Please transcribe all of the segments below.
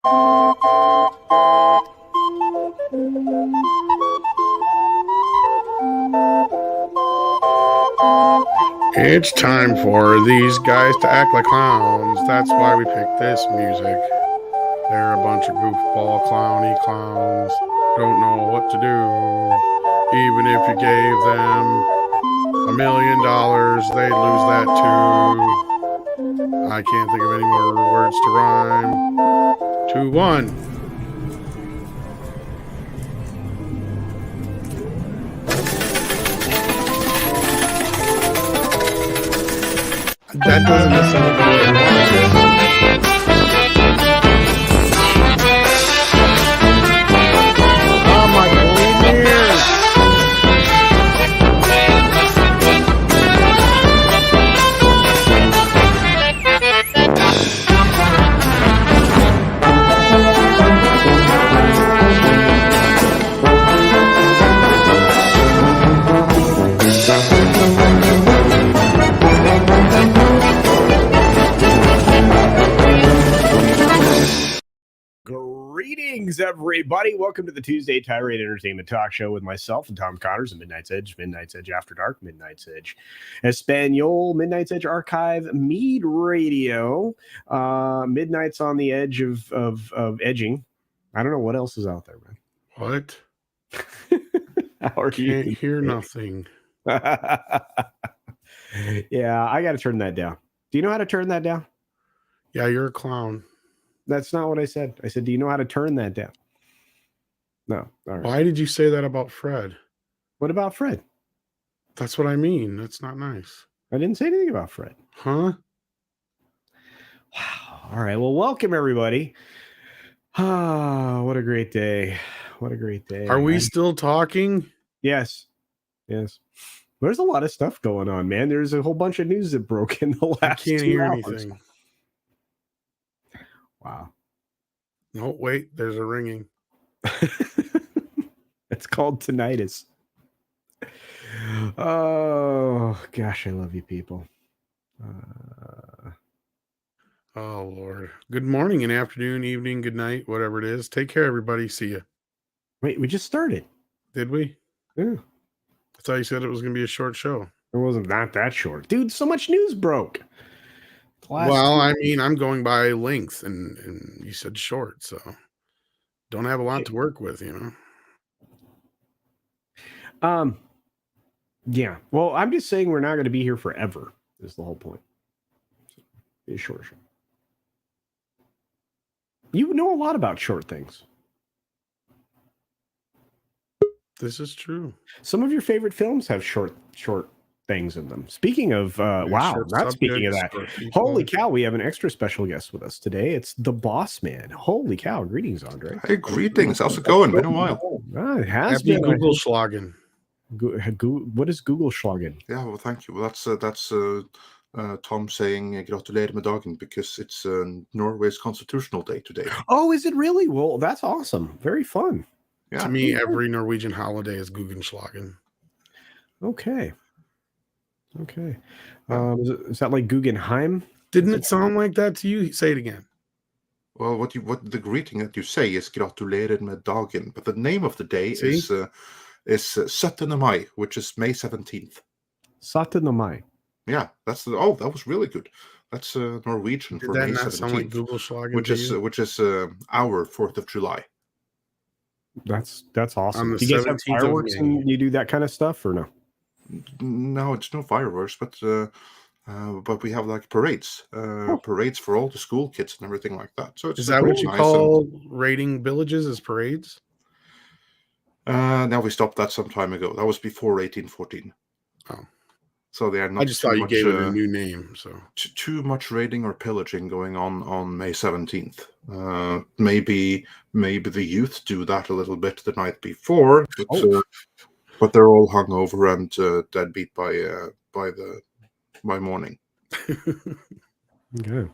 It's time for these guys to act like clowns. That's why we picked this music. They're a bunch of goofball clowny clowns. Don't know what to do. Even if you gave them $1 million, they'd lose that too. I can't think of any more words to rhyme. 2, 1. That doesn't necessarily Oh my goodness! Greetings, everybody. Welcome to the Tuesday Tirade Entertainment Talk Show with myself and Tom Connors and Midnight's Edge After Dark, Midnight's Edge Espanol, Midnight's Edge Archive, Mead Radio, Midnight's on the edge of edging. I don't know what else is out there, man. What? How are you? Can't hear nothing. Yeah, I got to turn that down. Do you know how to turn that down? Yeah, you're a clown. That's not what I said. I said, do you know how to turn that down? No. All right. Why did you say that about Fred? What about Fred? That's what I mean. That's not nice. I didn't say anything about Fred. Huh? Wow. All right. Well, welcome, everybody. Ah, what a great day. What a great day. Are we still talking? Yes. Yes. There's a lot of stuff going on, man. There's a whole bunch of news that broke in the last I can't 2 hear hours. anything. Wow. No, wait. There's a ringing. It's called tinnitus. Oh, gosh, I love you people. Oh, Lord. Good morning and afternoon, evening, good night, whatever it is. Take care, everybody. See ya. Wait, we just started. Did we? Yeah. I thought you said it was going to be a short show. It wasn't that short. Dude, so much news broke. Well, I mean, I'm going by length, and you said short, so don't have a lot to work with, you know? Yeah. Well, I'm just saying we're not going to be here forever, is the whole point. Be a short show. You know a lot about short things. This is true. Some of your favorite films have short things in them. Speaking of, wow, not speaking of that. Holy cow, we have an extra special guest with us today. It's the Boss Man. Holy cow. Greetings, Andre. Hey, greetings. How's it going? Been a while. It has Happy been. Google Schlagen. What is Google Schlagen? Yeah, well, thank you. Well, that's Tom saying gratulerer med dagen because it's Norway's constitutional day today. Oh, is it really? Well, that's awesome. Very fun. Yeah. To me, every Norwegian holiday is Guggenschlagen. Okay. Is that like Guggenheim? Didn't it sound like that to you? Say it again. Well, what the greeting that you say is gratulerer med dagen, but the name of the day is 17 Mai, which is May 17th. 17 Mai. Yeah, that was really good. That's Norwegian for May 17th, sound like Google Schlagen which is our 4th of July. That's awesome. Do you guys have fireworks and you do that kind of stuff or no? No, it's no fireworks, but we have like parades, parades for all the school kids and everything like that. So is that what you call raiding villages as parades? Now we stopped that some time ago. That was before 1814. Oh, so they are not. I just thought you gave it a new name. So too much raiding or pillaging going on May 17th. Maybe the youth do that a little bit the night before, but they're all hungover and deadbeat by morning. Okay.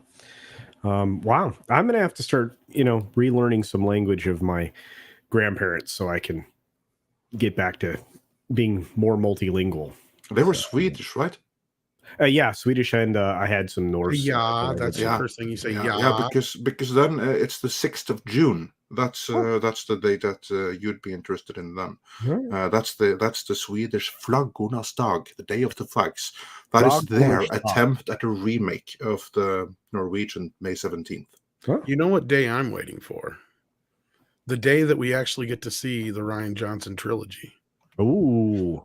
Wow. I'm gonna have to start, relearning some language of my grandparents so I can get back to being more multilingual. They were Swedish, right? Yeah, Swedish, and I had some Norse. Yeah, that's the Yeah. first thing you say. Yeah, Yeah. because then it's the 6th of June. That's the date that you'd be interested in then. That's the Swedish Flaggornas dag, the Day of the Flags. That is their Flaggornas dag. attempt at a remake of the Norwegian May 17th. You know what day I'm waiting for? The day that we actually get to see the Ryan Johnson trilogy. Ooh.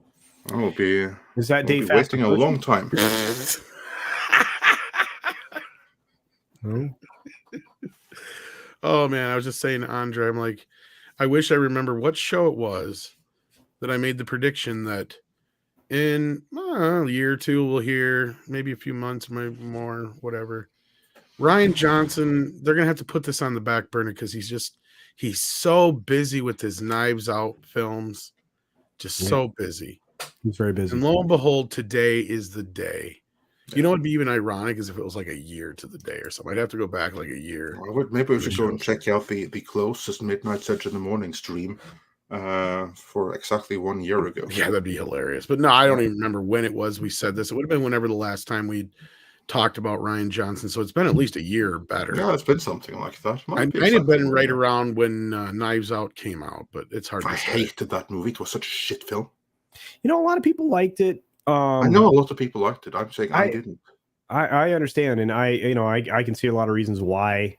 I will be. Is that day waiting a long time? Oh man, I was just saying to Andre, I'm like, I wish I remember what show it was that I made the prediction that in a year or two we'll hear, maybe a few months, maybe more, whatever. Ryan Johnson, they're gonna have to put this on the back burner because he's so busy with his Knives Out films, just so busy. He's very busy. And lo and behold, today is the day. You know, it'd be even ironic is if it was like a year to the day or something. I'd have to go back like a year. Maybe we should go and check out the closest Midnight Edge in the Morning stream for exactly 1 year ago. Yeah, that'd be hilarious. But no, I don't even remember when it was we said this. It would have been whenever the last time we talked about Ryan Johnson. So it's been at least a year or better. Yeah, it's been something like that. Might have been right around when Knives Out came out, but it's hard to say. I hated that movie. It was such a shit film. You know, a lot of people liked it. I know a lot of people liked it. I'm saying I didn't. I understand, and I can see a lot of reasons why,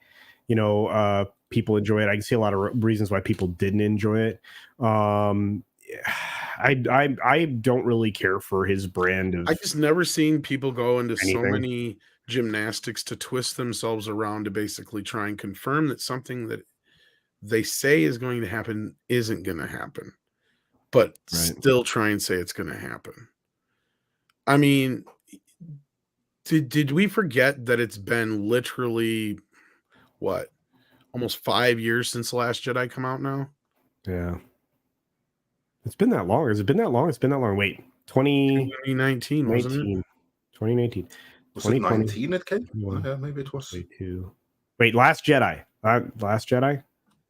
people enjoy it. I can see a lot of reasons why people didn't enjoy it. I don't really care for his brand of. I just never seen people go into so many gymnastics to twist themselves around to basically try and confirm that something that they say is going to happen isn't going to happen, but still try and say it's going to happen. I mean, did we forget that it's been literally almost 5 years since The Last Jedi come out now? Yeah. It's been that long. Has it been that long? It's been that long. Wait, 2019, wasn't it? 2019. Was it 19 it came? Yeah, maybe it was. Wait, Last Jedi. Last Jedi?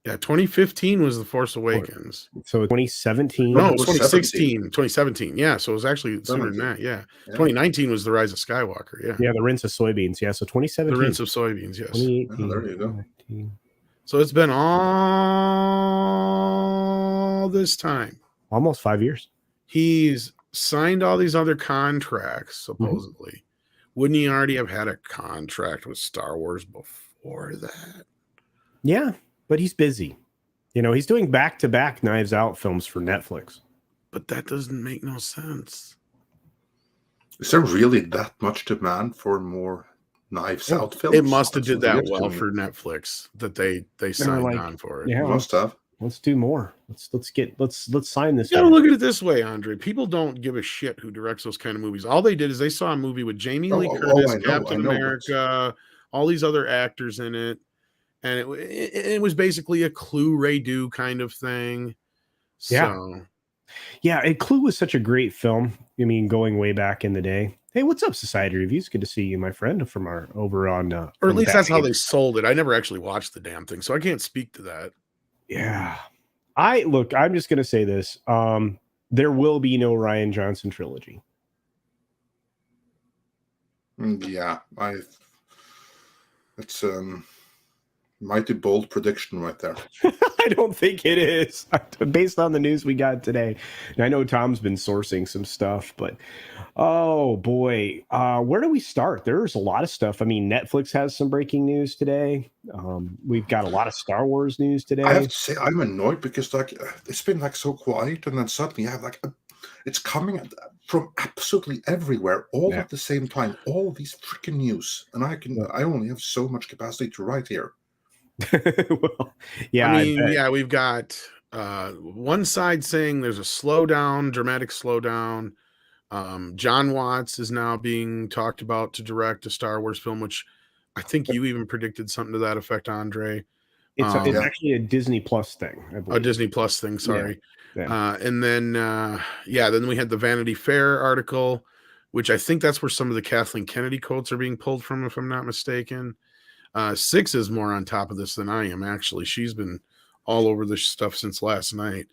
Yeah, 2015 was The Force Awakens. So 2017? No, it was 2016. 2017. Yeah, so it was actually sooner than that. Yeah. 2019 was The Rise of Skywalker. Yeah. Yeah, the rinse of soybeans. Yeah, so 2017. The rinse of soybeans, yes. 2018. Oh, there you go. So it's been all this time. Almost 5 years. He's signed all these other contracts, supposedly. Mm-hmm. Wouldn't he already have had a contract with Star Wars before that? Yeah, but he's busy. He's doing back-to-back Knives Out films for Netflix. But that doesn't make no sense. Is there really that much demand for more Knives Out films? It must have did that well for Netflix that they signed on for it. Yeah, must have. Let's do more. Let's sign this. You gotta look at it this way, Andre. People don't give a shit who directs those kind of movies. All they did is they saw a movie with Jamie Lee Curtis, Captain America, all these other actors in it, and it was basically a Clue Ray Do kind of thing. Yeah, and Clue was such a great film. I mean, going way back in the day. Hey, what's up, Society Reviews? Good to see you, my friend, from our over on. Or at least that's how they sold it. I never actually watched the damn thing, so I can't speak to that. Yeah. I'm just going to say this. There will be no Ryan Johnson trilogy. Yeah, it's mighty bold prediction right there. I don't think it is, based on the news we got today. And I know Tom's been sourcing some stuff, but oh boy, where do we start? There's a lot of stuff. I mean, Netflix has some breaking news today. We've got a lot of Star Wars news today. I have to say, I'm annoyed because it's been so quiet, and then suddenly you have it's coming from absolutely everywhere, all at the same time. All these freaking news, and I only have so much capacity to write here. Well, yeah, I mean, we've got one side saying there's a slowdown, dramatic slowdown. John Watts is now being talked about to direct a Star Wars film, which I think you even predicted something to that effect, Andre. It's actually a Disney Plus thing, I believe. A Disney Plus thing, sorry. Yeah. And then then we had the Vanity Fair article, which I think that's where some of the Kathleen Kennedy quotes are being pulled from, if I'm not mistaken. Six is more on top of this than I am, actually. She's been all over this stuff since last night.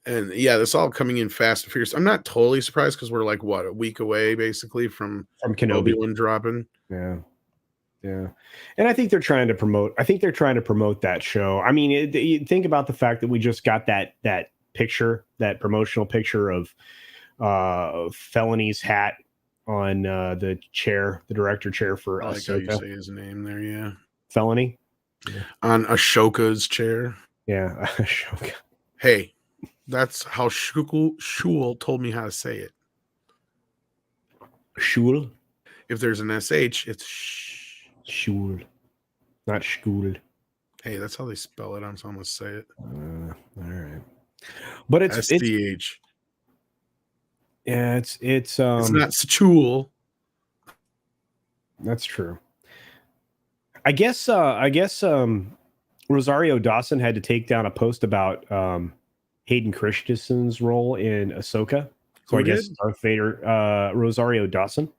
And yeah, this all coming in fast and furious. I'm not totally surprised because we're like what, a week away basically from Kenobi. Obi-Wan dropping. Yeah. And I think they're trying to promote that show. I mean, you think about the fact that we just got that picture, that promotional picture of Felony's hat on the director chair for I like how you Ahsoka. say his name there, yeah. Felony? Yeah. On Ashoka's chair. Yeah, Ashoka. Hey, that's how Shul told me how to say it. Shul? If there's an SH, it's Shul. Not Shul. Hey, that's how they spell it. I'm going to say it. All right. But it's SDH. Yeah, it's not Schul. That's true. I guess Rosario Dawson had to take down a post about Hayden Christensen's role in Ahsoka. So I guess Darth Vader, Rosario Dawson.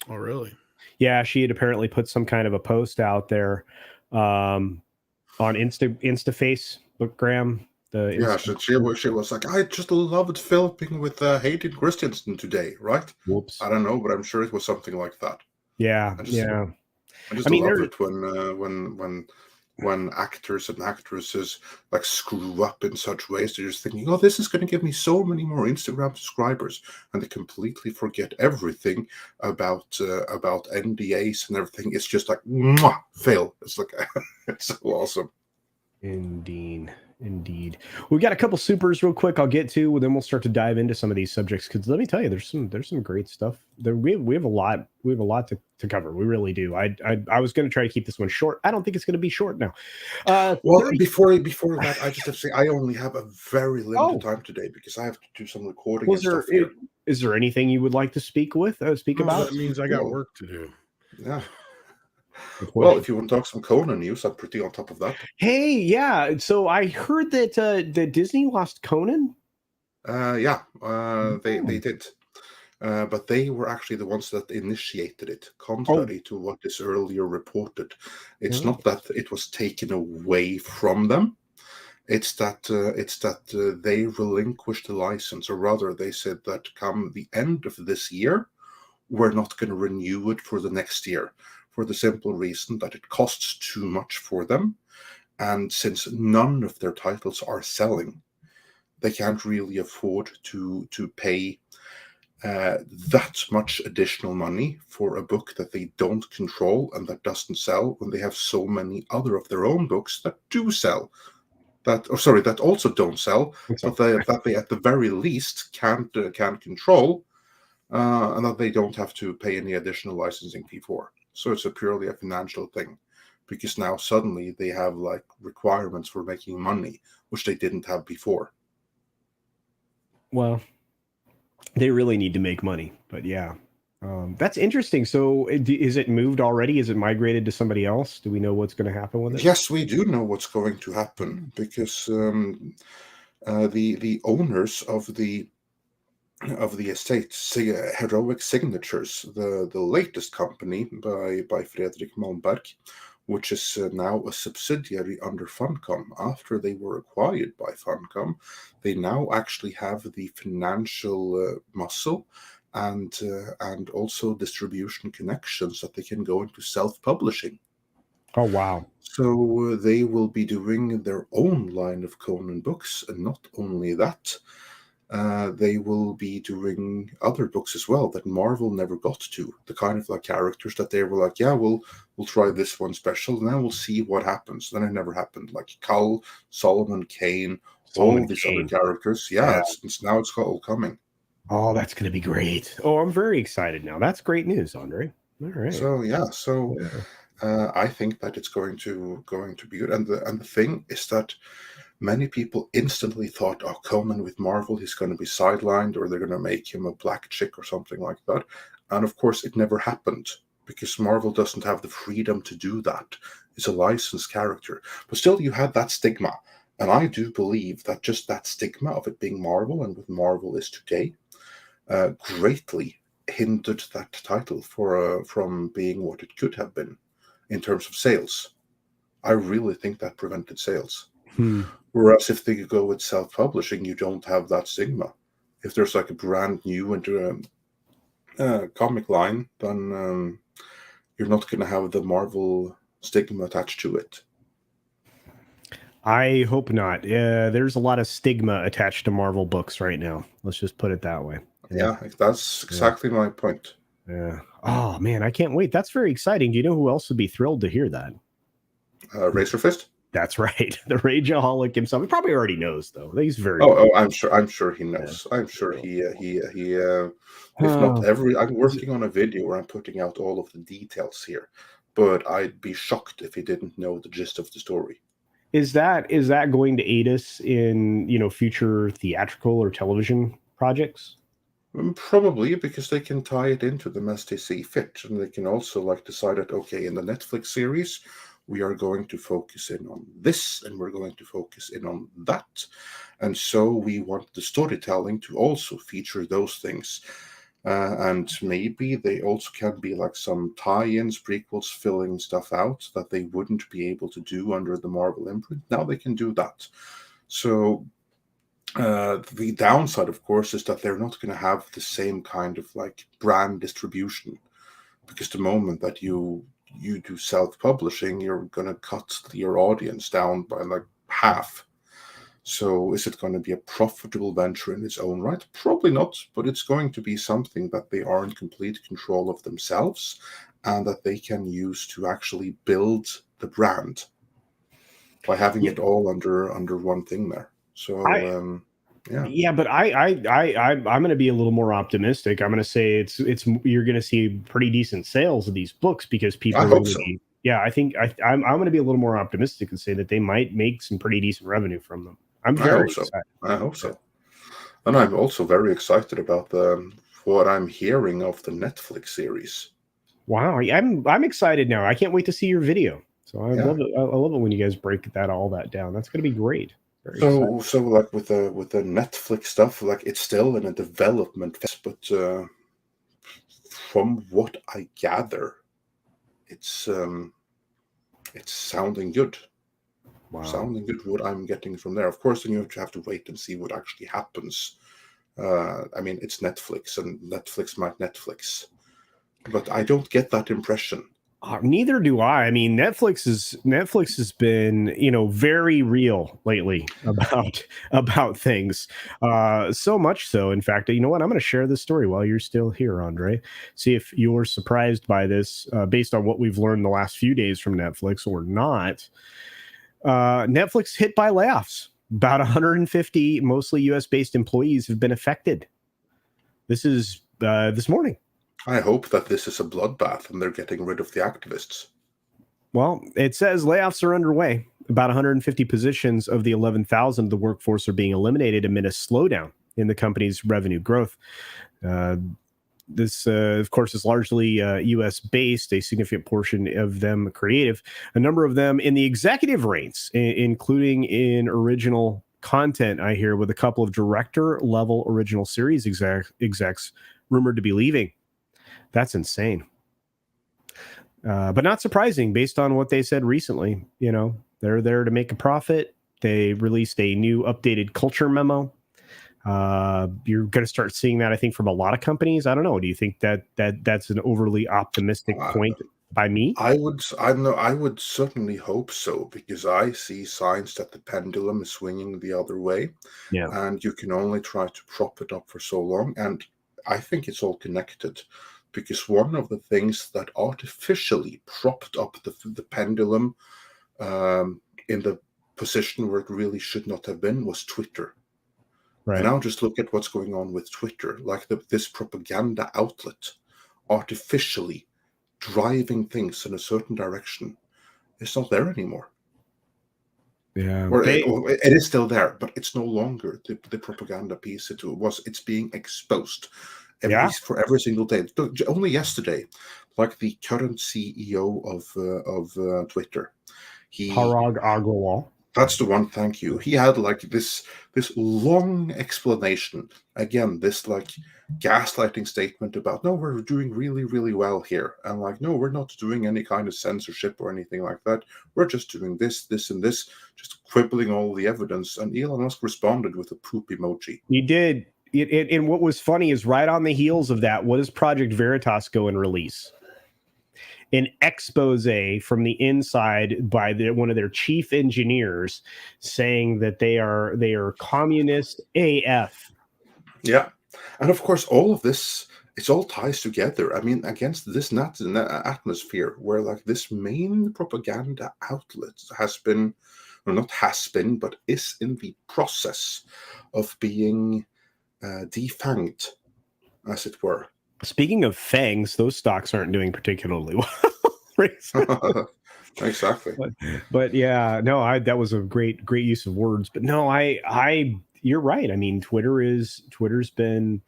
Oh, really? Yeah, she had apparently put some kind of a post out there on Instagram. She was like, I just loved filming with Hayden Christensen today, right? Whoops. I don't know, but I'm sure it was something like that. Yeah, I just love it when actors and actresses like screw up in such ways. They're just thinking, oh, this is going to give me so many more Instagram subscribers, and they completely forget everything about NDAs and everything. It's just like fail. It's like it's so awesome. Indeed. We've got a couple supers real quick I'll get to, then we'll start to dive into some of these subjects, because let me tell you, there's some great stuff. We have a lot to cover. We really do. I was going to try to keep this one short. I don't think it's going to be short now. Before that, I just have to say I only have a very limited time today because I have to do some recording and stuff here. Is there anything you would like to speak about? That means I got work to do. Yeah. Well, if you want to talk some Conan news, I'm pretty on top of that. Hey, yeah. So I heard that Disney lost Conan. They did, but they were actually the ones that initiated it, contrary to what is earlier reported. It's not that it was taken away from them. It's that they relinquished the license, or rather, they said that come the end of this year, we're not going to renew it for the next year. For the simple reason that it costs too much for them. And since none of their titles are selling, they can't really afford to pay that much additional money for a book that they don't control and that doesn't sell, when they have so many other of their own books that do sell. That also don't sell, but that they at the very least can control, and that they don't have to pay any additional licensing fee for. So it's purely a financial thing, because now suddenly they have like requirements for making money, which they didn't have before. Well, they really need to make money, but yeah, that's interesting. So is it moved already? Is it migrated to somebody else? Do we know what's going to happen with it? Yes, we do know what's going to happen, because the owners of the estate, Heroic Signatures, the latest company by Fredrik Malmberg, which is now a subsidiary under Funcom. After they were acquired by Funcom, they now actually have the financial muscle and also distribution connections that they can go into self-publishing. Oh, wow. So they will be doing their own line of Conan books, and not only that, they will be doing other books as well that Marvel never got to. The kind of like characters that they were like, yeah, we'll try this one special, and then we'll see what happens. Then it never happened. Like Cull, Solomon Kane, all these other characters. Yeah. It's all coming. Oh, that's going to be great. Oh, I'm very excited now. That's great news, Andre. All right. So I think that it's going to be good. And the thing is that many people instantly thought, oh, Conan with Marvel, he's going to be sidelined, or they're going to make him a black chick or something like that. And of course, it never happened, because Marvel doesn't have the freedom to do that. It's a licensed character. But still, you had that stigma. And I do believe that just that stigma of it being Marvel and what Marvel is today greatly hindered that title from being what it could have been in terms of sales. I really think that prevented sales. Whereas if they go with self-publishing, you don't have that stigma. If there's like a brand new comic line, then you're not going to have the Marvel stigma attached to it. I hope not. There's a lot of stigma attached to Marvel books right now. Let's just put it that way. Yeah, that's exactly my point. Yeah. Oh man, I can't wait. That's very exciting. Do you know who else would be thrilled to hear that? Razor Fist. That's right. The Rageaholic himself. He probably already knows, though. He's very. Oh, I'm sure he knows. Yeah. I'm sure he. If not every, I'm working on a video where I'm putting out all of the details here, but I'd be shocked if he didn't know the gist of the story. Is that going to aid us in future theatrical or television projects? Probably, because they can tie it into them as they see fit, and they can also like decide that okay, in the Netflix series, we are going to focus in on this, and we're going to focus in on that, and so we want the storytelling to also feature those things. And maybe they also can be like some tie-ins, prequels, filling stuff out that they wouldn't be able to do under the Marvel imprint. Now they can do that. So the downside, of course, is that they're not going to have the same kind of like brand distribution, because the moment that you do self-publishing, you're going to cut your audience down by like half. So is it going to be a profitable venture in its own right? Probably not, but it's going to be something that they are in complete control of themselves and that they can use to actually build the brand by having it all under one thing there. So yeah, but I'm going to be a little more optimistic. I'm going to say it's you're going to see pretty decent sales of these books because people. I hope so. Yeah, I think I'm going to be a little more optimistic and say that they might make some pretty decent revenue from them. I'm very excited. I hope so. And I'm also very excited about what I'm hearing of the Netflix series. Wow, I'm excited now. I can't wait to see your video. So I love it. I love it when you guys break all that down. That's going to be great. So like with the Netflix stuff, like it's still in a development phase, but from what I gather, it's sounding good. Wow. Sounding good what I'm getting from there. Of course, then you have to wait and see what actually happens. I mean, it's Netflix, and Netflix might Netflix, but I don't get that impression. Neither do I. I mean, Netflix has been, very real lately about things. So much so, in fact, you know what? I'm going to share this story while you're still here, Andre. See if you're surprised by this, based on what we've learned the last few days from Netflix or not. Netflix hit by layoffs. About 150, mostly U.S.-based employees have been affected. This is this morning. I hope that this is a bloodbath and they're getting rid of the activists. Well, it says layoffs are underway. About 150 positions of the 11,000 of the workforce are being eliminated amid a slowdown in the company's revenue growth. This, of course, is largely U.S.-based, a significant portion of them creative, a number of them in the executive ranks, including in original content, I hear, with a couple of director-level original series execs rumored to be leaving. That's insane. But not surprising based on what they said recently. They're there to make a profit. They released a new updated culture memo. You're going to start seeing that, I think, from a lot of companies. I don't know. Do you think that's an overly optimistic point by me? I would certainly hope so, because I see signs that the pendulum is swinging the other way. Yeah. And you can only try to prop it up for so long. And I think it's all connected, because one of the things that artificially propped up the pendulum in the position where it really should not have been was Twitter. Right. And now just look at what's going on with Twitter, like this propaganda outlet artificially driving things in a certain direction. It's not there anymore. Yeah, or it is still there, but it's no longer the propaganda piece. It's being exposed for every single day. Only yesterday, like the current CEO of Twitter, Parag Agrawal. That's the one. Thank you. He had like this long explanation. Again, this like gaslighting statement about no, we're doing really, really well here. And like, no, we're not doing any kind of censorship or anything like that. We're just doing this, this, and this, just quibbling all the evidence. And Elon Musk responded with a poop emoji. He did. And what was funny is right on the heels of that, what does Project Veritas go and release? An expose from the inside by one of their chief engineers saying that they are communist AF. Yeah. And of course, all of this, it's all ties together. I mean, against this atmosphere where like this main propaganda outlet has been, or not has been, but is in the process of being defanged, as it were. Speaking of fangs, those stocks aren't doing particularly well. Exactly. But yeah, no, that was a great use of words. But no, you're right. I mean, Twitter's been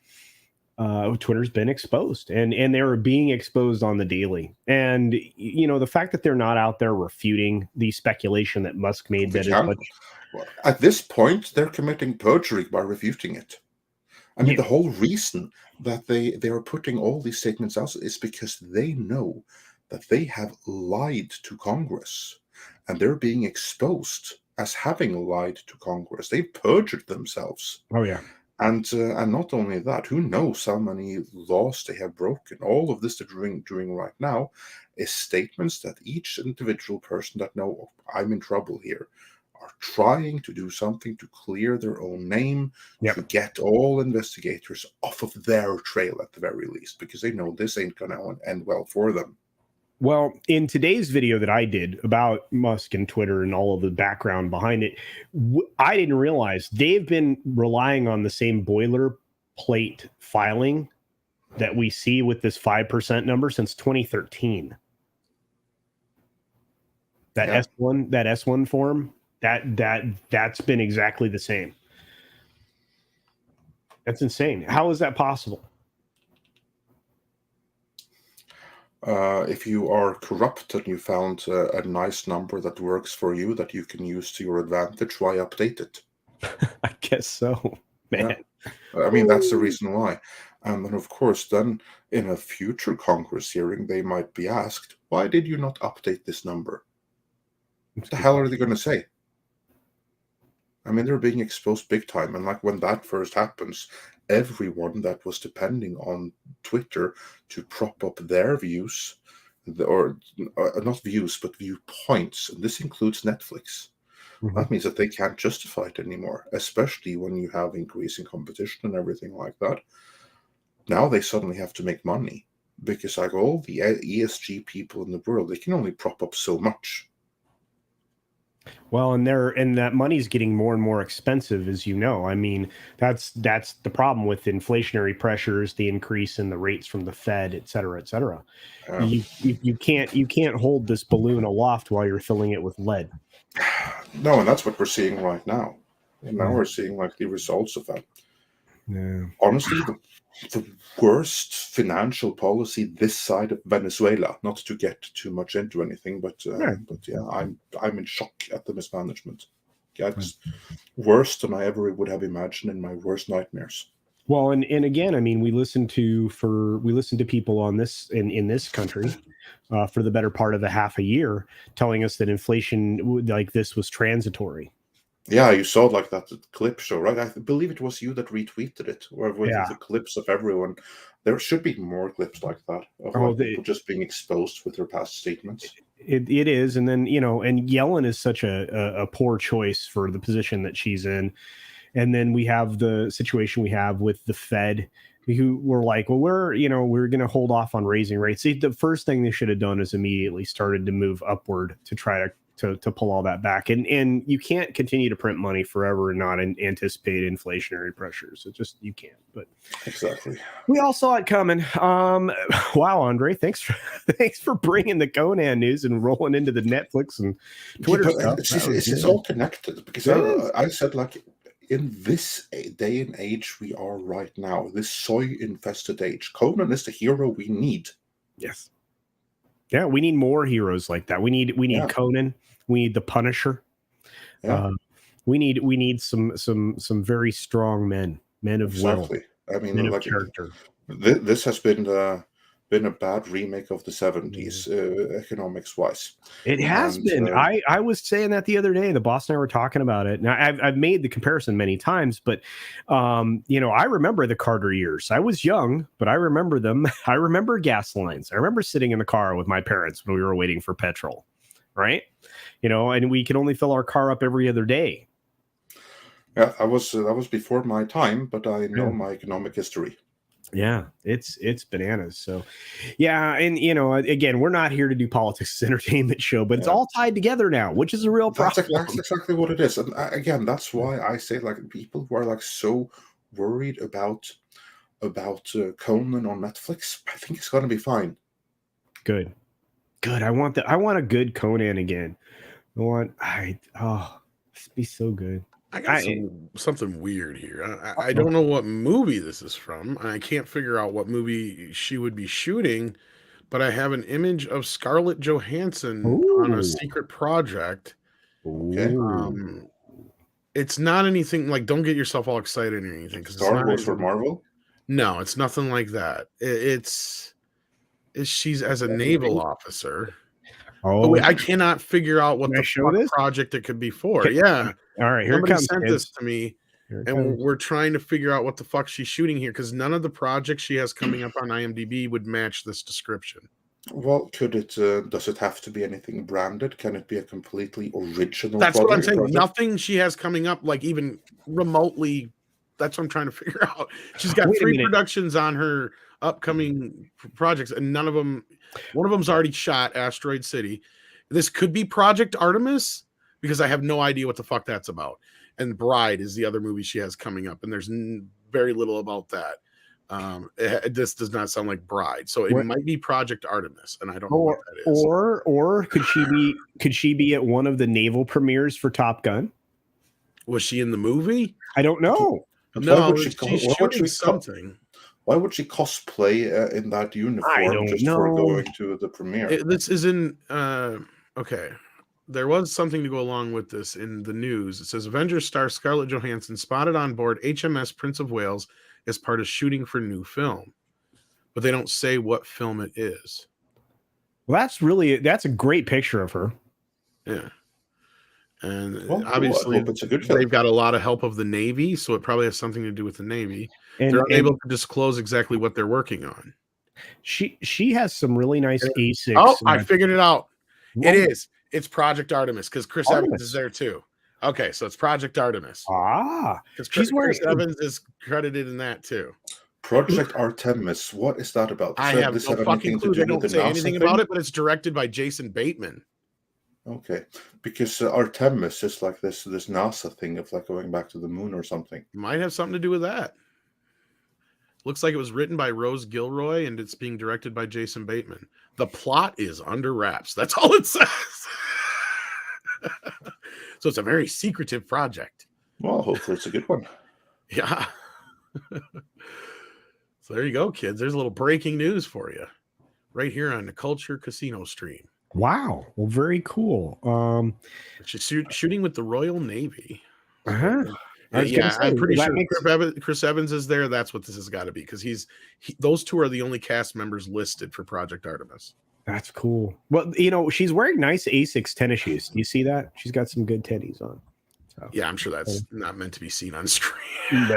exposed, and they're being exposed on the daily. And you know, the fact that they're not out there refuting the speculation that Musk made that is much. Well, at this point, they're committing perjury by refuting it. I mean, the whole reason that they are putting all these statements out is because they know that they have lied to Congress, and they're being exposed as having lied to Congress. They've perjured themselves. Oh yeah. And not only that, who knows how many laws they have broken. All of this they're doing right now is statements that each individual person that know, I'm in trouble here, are trying to do something to clear their own name, to get all investigators off of their trail at the very least, because they know this ain't going to end well for them. Well, in today's video that I did about Musk and Twitter and all of the background behind it, I didn't realize they've been relying on the same boilerplate filing that we see with this 5% number since 2013. That S1 form, that's been exactly the same. That's insane. How is that possible? If you are corrupt and you found a nice number that works for you that you can use to your advantage, why update it? I guess so, man. Yeah. I mean, that's the reason why. And of course, then in a future Congress hearing, they might be asked, why did you not update this number? What the hell are they going to say? I mean, they're being exposed big time. And like when that first happens, everyone that was depending on Twitter to prop up their views, or not views, but viewpoints, and this includes Netflix. Mm-hmm. That means that they can't justify it anymore, especially when you have increasing competition and everything like that. Now they suddenly have to make money because like all the ESG people in the world, they can only prop up so much. Well, and that money's getting more and more expensive, as you know. I mean, that's the problem with inflationary pressures, the increase in the rates from the Fed, et cetera, et cetera. You can't hold this balloon aloft while you're filling it with lead. No, and that's what we're seeing right now. And now we're seeing like the results of that. Yeah. Honestly, the worst financial policy this side of Venezuela. Not to get too much into anything, but yeah, I'm in shock at the mismanagement. Yeah, it's worse than I ever would have imagined in my worst nightmares. Well, and again, I mean, we listen to people on this in this country for the better part of a half a year, telling us that inflation like this was transitory. Yeah, you saw like that clip show, right? I believe it was you that retweeted it, or with the clips of everyone. There should be more clips like that of people just being exposed with their past statements. It is, and then and Yellen is such a poor choice for the position that she's in. And then we have the situation we have with the Fed, who were like, well, we're going to hold off on raising rates. See, the first thing they should have done is immediately started to move upward to try to pull all that back. And you can't continue to print money forever and not anticipate inflationary pressures. You can't. But exactly, we all saw it coming. Wow, Andre, thanks for bringing the Conan news and rolling into the Netflix and Twitter stuff. It's all connected because I said like, in this day and age we are right now, this soy-infested age, Conan is the hero we need. Yes. Yeah, we need more heroes like that. We need Conan. We need the Punisher. Yeah. We need some very strong men of Exactly. will, I mean, men of like character. this has been a bad remake of the 70s, economics wise. It has And been. I was saying that the other day. The boss and I were talking about it. Now I've made the comparison many times, but I remember the Carter years. I was young, but I remember them. I remember gas lines. I remember sitting in the car with my parents when we were waiting for petrol, right? And we could only fill our car up every other day. yeah, that was before my time, but I know my economic history. Yeah, it's bananas. So, yeah, and again, we're not here to do politics as entertainment show, but it's all tied together now, which is a real problem. That's exactly what it is, and again, that's why I say, like, people who are like so worried about Conan on Netflix, I think it's going to be fine. Good. I want a good Conan again. This would be so good. I got something weird here. I don't know what movie this is from. I can't figure out what movie she would be shooting, but I have an image of Scarlett Johansson on a secret project. Okay. It's not anything like, don't get yourself all excited or anything, because Star Wars for Marvel. No, it's nothing like that. She's as a naval officer. Oh, wait, I cannot figure out what the project it could be for. Yeah. All right, here somebody it comes, sent kids. this to me, and we're trying to figure out what the fuck she's shooting here, because none of the projects she has coming up on IMDb would match this description. Well, does it have to be anything branded? Can it be a completely original That's what I'm saying. project? Nothing she has coming up, like even remotely. That's what I'm trying to figure out. She's got 3 productions on her upcoming projects, and none of them. One of them's already shot, Asteroid City. This could be Project Artemis, because I have no idea what the fuck that's about. And Bride is the other movie she has coming up, and there's very little about that. This does not sound like Bride, so it might be Project Artemis, and I don't know what that is. Or could she be at one of the naval premieres for Top Gun? Was she in the movie? I don't know. No, she's shooting something. Why would she cosplay in that uniform for going to the premiere? This is in okay. There was something to go along with this in the news. It says Avengers star Scarlett Johansson spotted on board HMS Prince of Wales as part of shooting for new film, but they don't say what film it is. Well, that's a great picture of her. Yeah. And obviously they've got a lot of help of the Navy, so it probably has something to do with the Navy. They're unable to disclose exactly what they're working on. She has some really nice A6. Oh, I figured it out. It is. It's Project Artemis, because Chris Evans is there too. Okay, so it's Project Artemis. Because Chris Evans is credited in that too. Project Artemis. What is that about? I have no fucking clue. They don't say anything about it, but it's directed by Jason Bateman. Okay, because Artemis is like this NASA thing of like going back to the moon or something. Might have something to do with that. Looks like it was written by Rose Gilroy, and it's being directed by Jason Bateman. The plot is under wraps. That's all it says. So it's a very secretive project. Well, hopefully it's a good one. Yeah. So there you go, kids. There's a little breaking news for you right here on the Culture Casino stream. Wow. Well, very cool. She's shooting with the Royal Navy. Uh-huh. I'm pretty sure Chris Evans is there. That's what this has got to be, because those two are the only cast members listed for Project Artemis. That's cool. Well, she's wearing nice Asics tennis shoes. Do you see that? She's got some good tennies on. So. Yeah, I'm sure that's not meant to be seen on screen.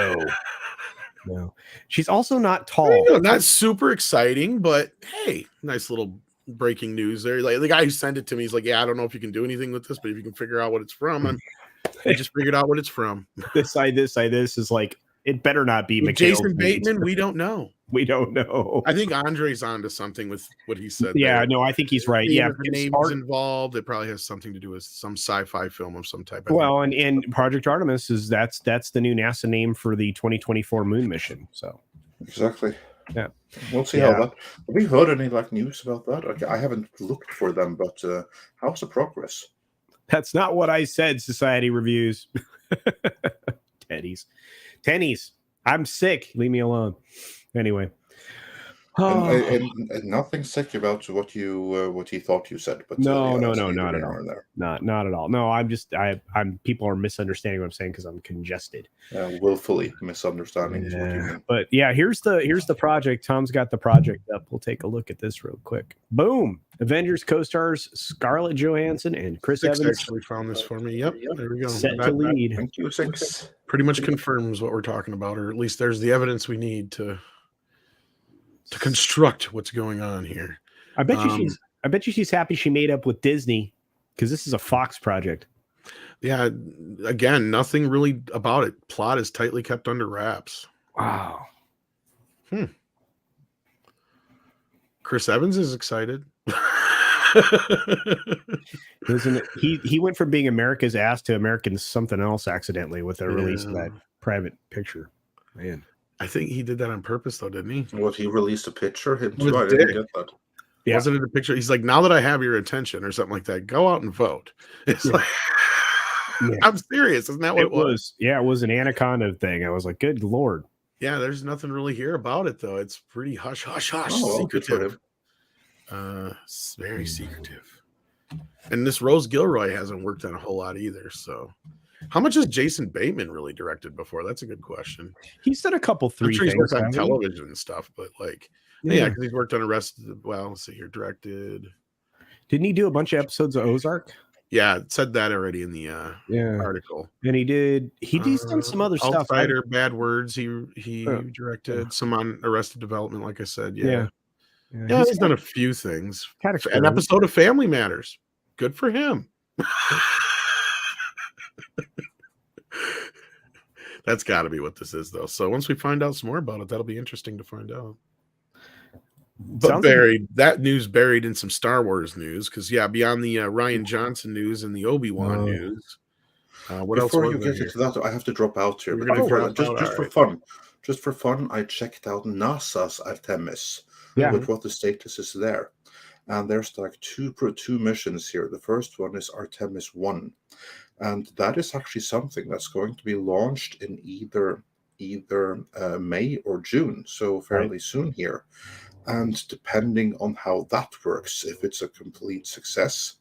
No. She's also not tall. Not super exciting, but hey, nice little breaking news there. Like the guy who sent it to me, he's like, "Yeah, I don't know if you can do anything with this, but if you can figure out what it's from, I just figured out what it's from." This is like, it better not be Jason Bateman. We don't know. We don't know. I think Andre's onto something with what he said. Yeah, no, I think he's right. Yeah, the name's involved. It probably has something to do with some sci-fi film of some type. Well, and Project Artemis that's the new NASA name for the 2024 moon mission. So exactly. Yeah, we'll see how that. Have we heard any news about that? I haven't looked for them, but how's the progress? That's not what I said. Society Reviews. Tennies. I'm sick. Leave me alone. Anyway. And nothing sick about what you thought you said, but No, yeah, no, that's no, neither not at here all. nor there. Not at all. No, I'm people are misunderstanding what I'm saying because I'm congested. Willfully misunderstanding is what you Yeah. mean. But yeah, here's the project. Tom's got the project up. We'll take a look at this real quick. Boom. Avengers co-stars Scarlett Johansson and Chris Six Evans actually found this for me. Yep, there we go. set That to lead. Thank you, Six. pretty much confirms what we're talking about, or at least there's the evidence we need to construct what's going on here. I bet you she's happy she made up with Disney because this is a Fox project. Yeah, again, nothing really about it. Plot is tightly kept under wraps. Wow. Chris Evans is excited. Isn't it? He went from being America's ass to American something else accidentally with the release of that private picture. Man, I think he did that on purpose, though, didn't he? What, he released a picture? Him With too? I didn't Dick. get that. Yeah. Wasn't it a picture? He's like, now that I have your attention or something like that, go out and vote. It's like, I'm serious. Isn't that what it was? Yeah, it was an anaconda thing. I was like, good Lord. Yeah, there's nothing really here about it, though. It's pretty hush, hush, hush. Oh, well, good for secretive. him. It's very secretive. And this Rose Gilroy hasn't worked on a whole lot either. So, how much has Jason Bateman really directed before? That's a good question. He's done a couple I'm three sure he's things. worked on hasn't he? television and stuff, but like, yeah, because he's worked on Arrested. Well, let's see here, directed. Didn't he do a bunch of episodes of Ozark? Yeah, it said that already in the article. And he's done some other stuff. Outsider, Bad Words. He directed some on Arrested Development, like I said. Yeah, he's done a few things. An episode of Family Matters. Good for him. That's got to be what this is, though. So once we find out some more about it, that'll be interesting to find out. But that news buried in some Star Wars news, because beyond the Ryan Johnson news and the Obi-Wan news, what else? Before you get into that, I have to drop out here. Just for fun, I checked out NASA's Artemis with what the status is there, and there's like two missions here. The first one is Artemis 1, and that is actually something that's going to be launched in either May or June, so fairly soon here. And depending on how that works, if it's a complete success,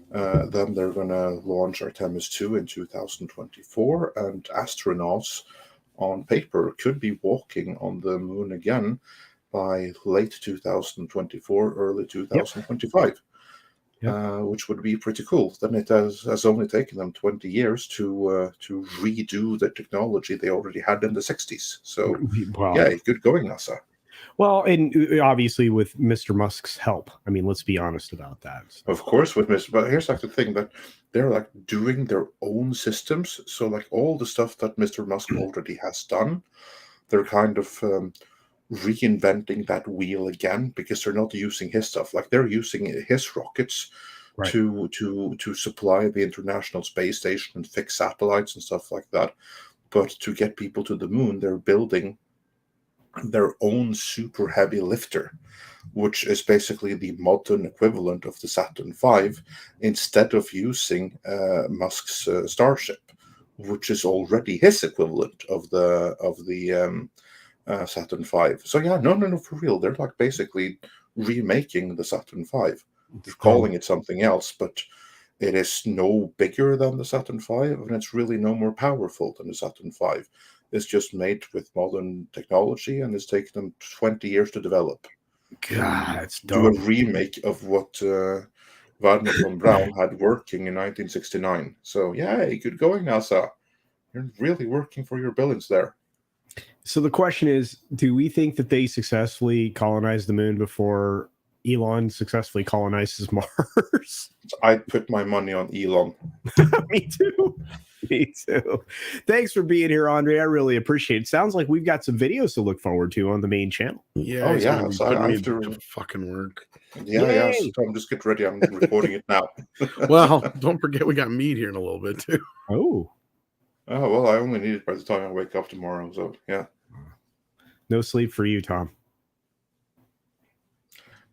then they're going to launch Artemis 2 in 2024, and astronauts on paper could be walking on the moon again by late 2024, early 2025, which would be pretty cool. Then it has only taken them 20 years to redo the technology they already had in the 60s. So, good going, NASA. Well, and obviously with Mr. Musk's help. I mean, let's be honest about that. Of course, with Mr. But here's like the thing, that they're like doing their own systems. So like all the stuff that Mr. Musk already has done, they're kind of reinventing that wheel again, because they're not using his stuff. Like they're using his rockets to supply the International Space Station and fix satellites and stuff like that. But to get people to the moon, they're building their own super heavy lifter, which is basically the modern equivalent of the Saturn V, instead of using Musk's Starship, which is already his equivalent of the Saturn V. So no, for real, they're like basically remaking the Saturn V. They're calling it something else, but it is no bigger than the Saturn V, and it's really no more powerful than the Saturn V. It's just made with modern technology, and it's taken them 20 years to develop. God, it's do a remake of what Wagner von Braun had working in 1969. So, good going, NASA. You're really working for your billions there. So the question is, do we think that they successfully colonized the moon before Elon successfully colonizes Mars? I'd put my money on Elon. Me too. Thanks for being here, Andre. I really appreciate it. Sounds like we've got some videos to look forward to on the main channel. Yeah. So I have to fucking work. Yeah. So I'm just getting ready. I'm recording it now. Well, don't forget we got meat here in a little bit too. Oh, well, I only need it by the time I wake up tomorrow. So no sleep for you, Tom.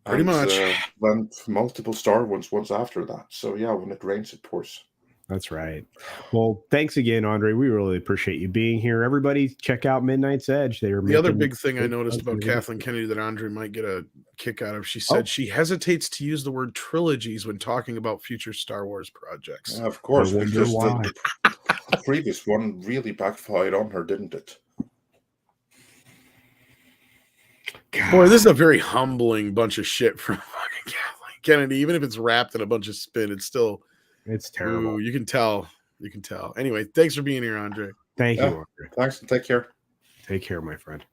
Pretty much. Then multiple Star Wars ones after that. So when it rains, it pours. That's right. Well, thanks again, Andre. We really appreciate you being here. Everybody, check out Midnight's Edge. They are The other making big thing I noticed about Kathleen Kennedy that Andre might get a kick out of, she said she hesitates to use the word trilogies when talking about future Star Wars projects. Of course, I wonder because why. the previous one really backfired on her, didn't it? God. Boy, this is a very humbling bunch of shit from fucking Kathleen Kennedy. Even if it's wrapped in a bunch of spin, it's still terrible. Ooh, you can tell. You can tell. Anyway, thanks for being here, Andre. Thank you, Andre. Thanks, and take care. Take care, my friend.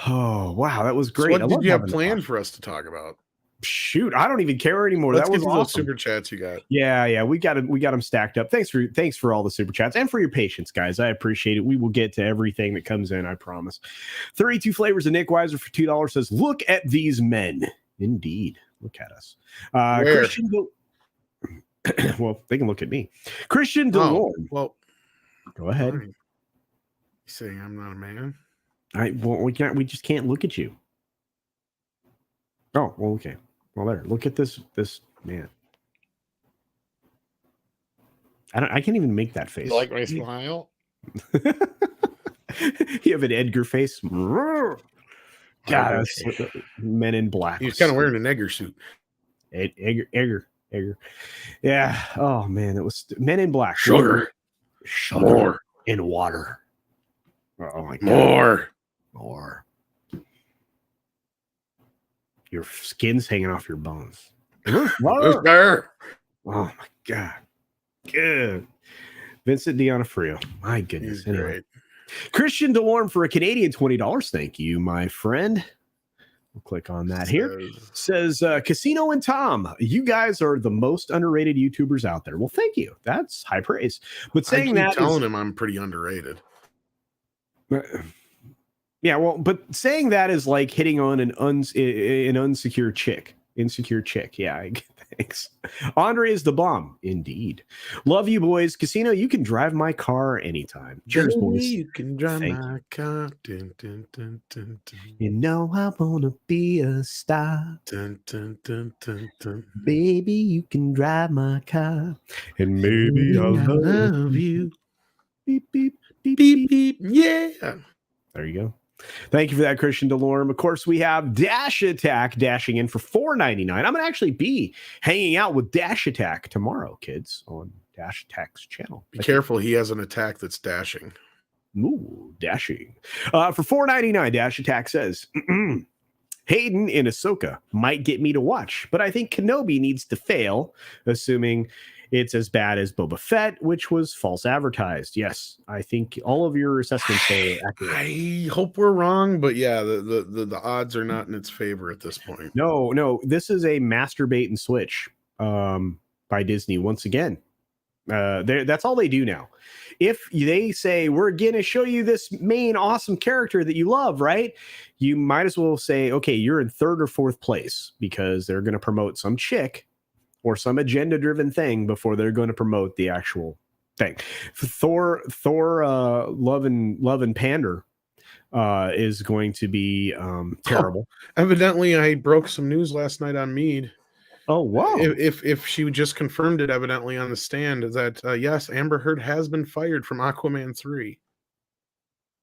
Oh, wow, that was great. So what did you have planned for us to talk about? Shoot, I don't even care anymore. Let's that was get to awesome. those super chats you got. Yeah, we got them stacked up. Thanks for all the super chats and for your patience, guys. I appreciate it. We will get to everything that comes in, I promise. 32 Flavors of Nick Weiser for $2 says, "Look at these men." Indeed, look at us. Christian, well, they can look at me. Christian DeLorme. Well, go ahead. You saying I'm not a man? We just can't look at you. Oh, well, okay. Well, there. Look at this man. I can't even make that face. You like my smile? You have an Edgar face. God, Men in Black. He's kind of wearing an Edgar suit. Edgar. Yeah. Oh man, it was Men in Black. Sugar and water. Oh my God. More. Your skin's hanging off your bones. Who's there? Oh my God. Good. Vincent D'Onofrio. My goodness. He's great. Christian DeLorme for a Canadian $20. Thank you, my friend. We'll click on that here. Says Casino and Tom, you guys are the most underrated YouTubers out there. Well, thank you. That's high praise. But saying I keep that, telling him I'm pretty underrated. Yeah, well, but saying that is like hitting on an insecure chick. Yeah, thanks. Andre is the bomb. Indeed. Love you, boys. Casino, you can drive my car anytime. Cheers, boys. You can drive my car. Dun, dun, dun, dun, dun. You know I want to be a star. Dun, dun, dun, dun, dun. Baby, you can drive my car. And maybe I'll love you. Beep, beep, beep, beep, beep. Yeah. There you go. Thank you for that, Christian DeLorme. Of course, we have Dash Attack dashing in for $4.99. I'm going to actually be hanging out with Dash Attack tomorrow, kids, on Dash Attack's channel. Be careful. He has an attack that's dashing. Ooh, dashing. For $4.99, Dash Attack says, Hayden in Ahsoka might get me to watch, but I think Kenobi needs to fail, assuming it's as bad as Boba Fett, which was false advertised. Yes, I think all of your assessments are accurate. I hope we're wrong, but yeah, the odds are not in its favor at this point. No, this is a master bait and switch by Disney once again. That's all they do now. If they say we're gonna show you this main awesome character that you love, right? You might as well say, okay, you're in third or fourth place because they're gonna promote some chick or some agenda-driven thing before they're going to promote the actual thing. Thor, Love and Pander is going to be terrible. Evidently, I broke some news last night on Mead. Oh wow! If she just confirmed it, evidently on the stand, that yes, Amber Heard has been fired from Aquaman 3.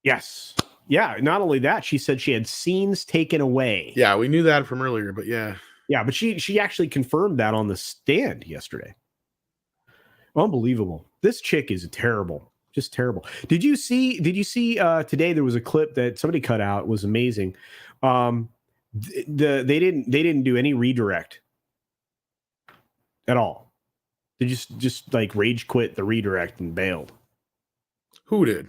Yes, yeah. Not only that, she said she had scenes taken away. Yeah, we knew that from earlier, but yeah. Yeah, but she actually confirmed that on the stand yesterday. Unbelievable. This chick is terrible. Just terrible. Did you see today there was a clip that somebody cut out? It was amazing. They didn't do any redirect at all. They just like rage quit the redirect and bailed. Who did?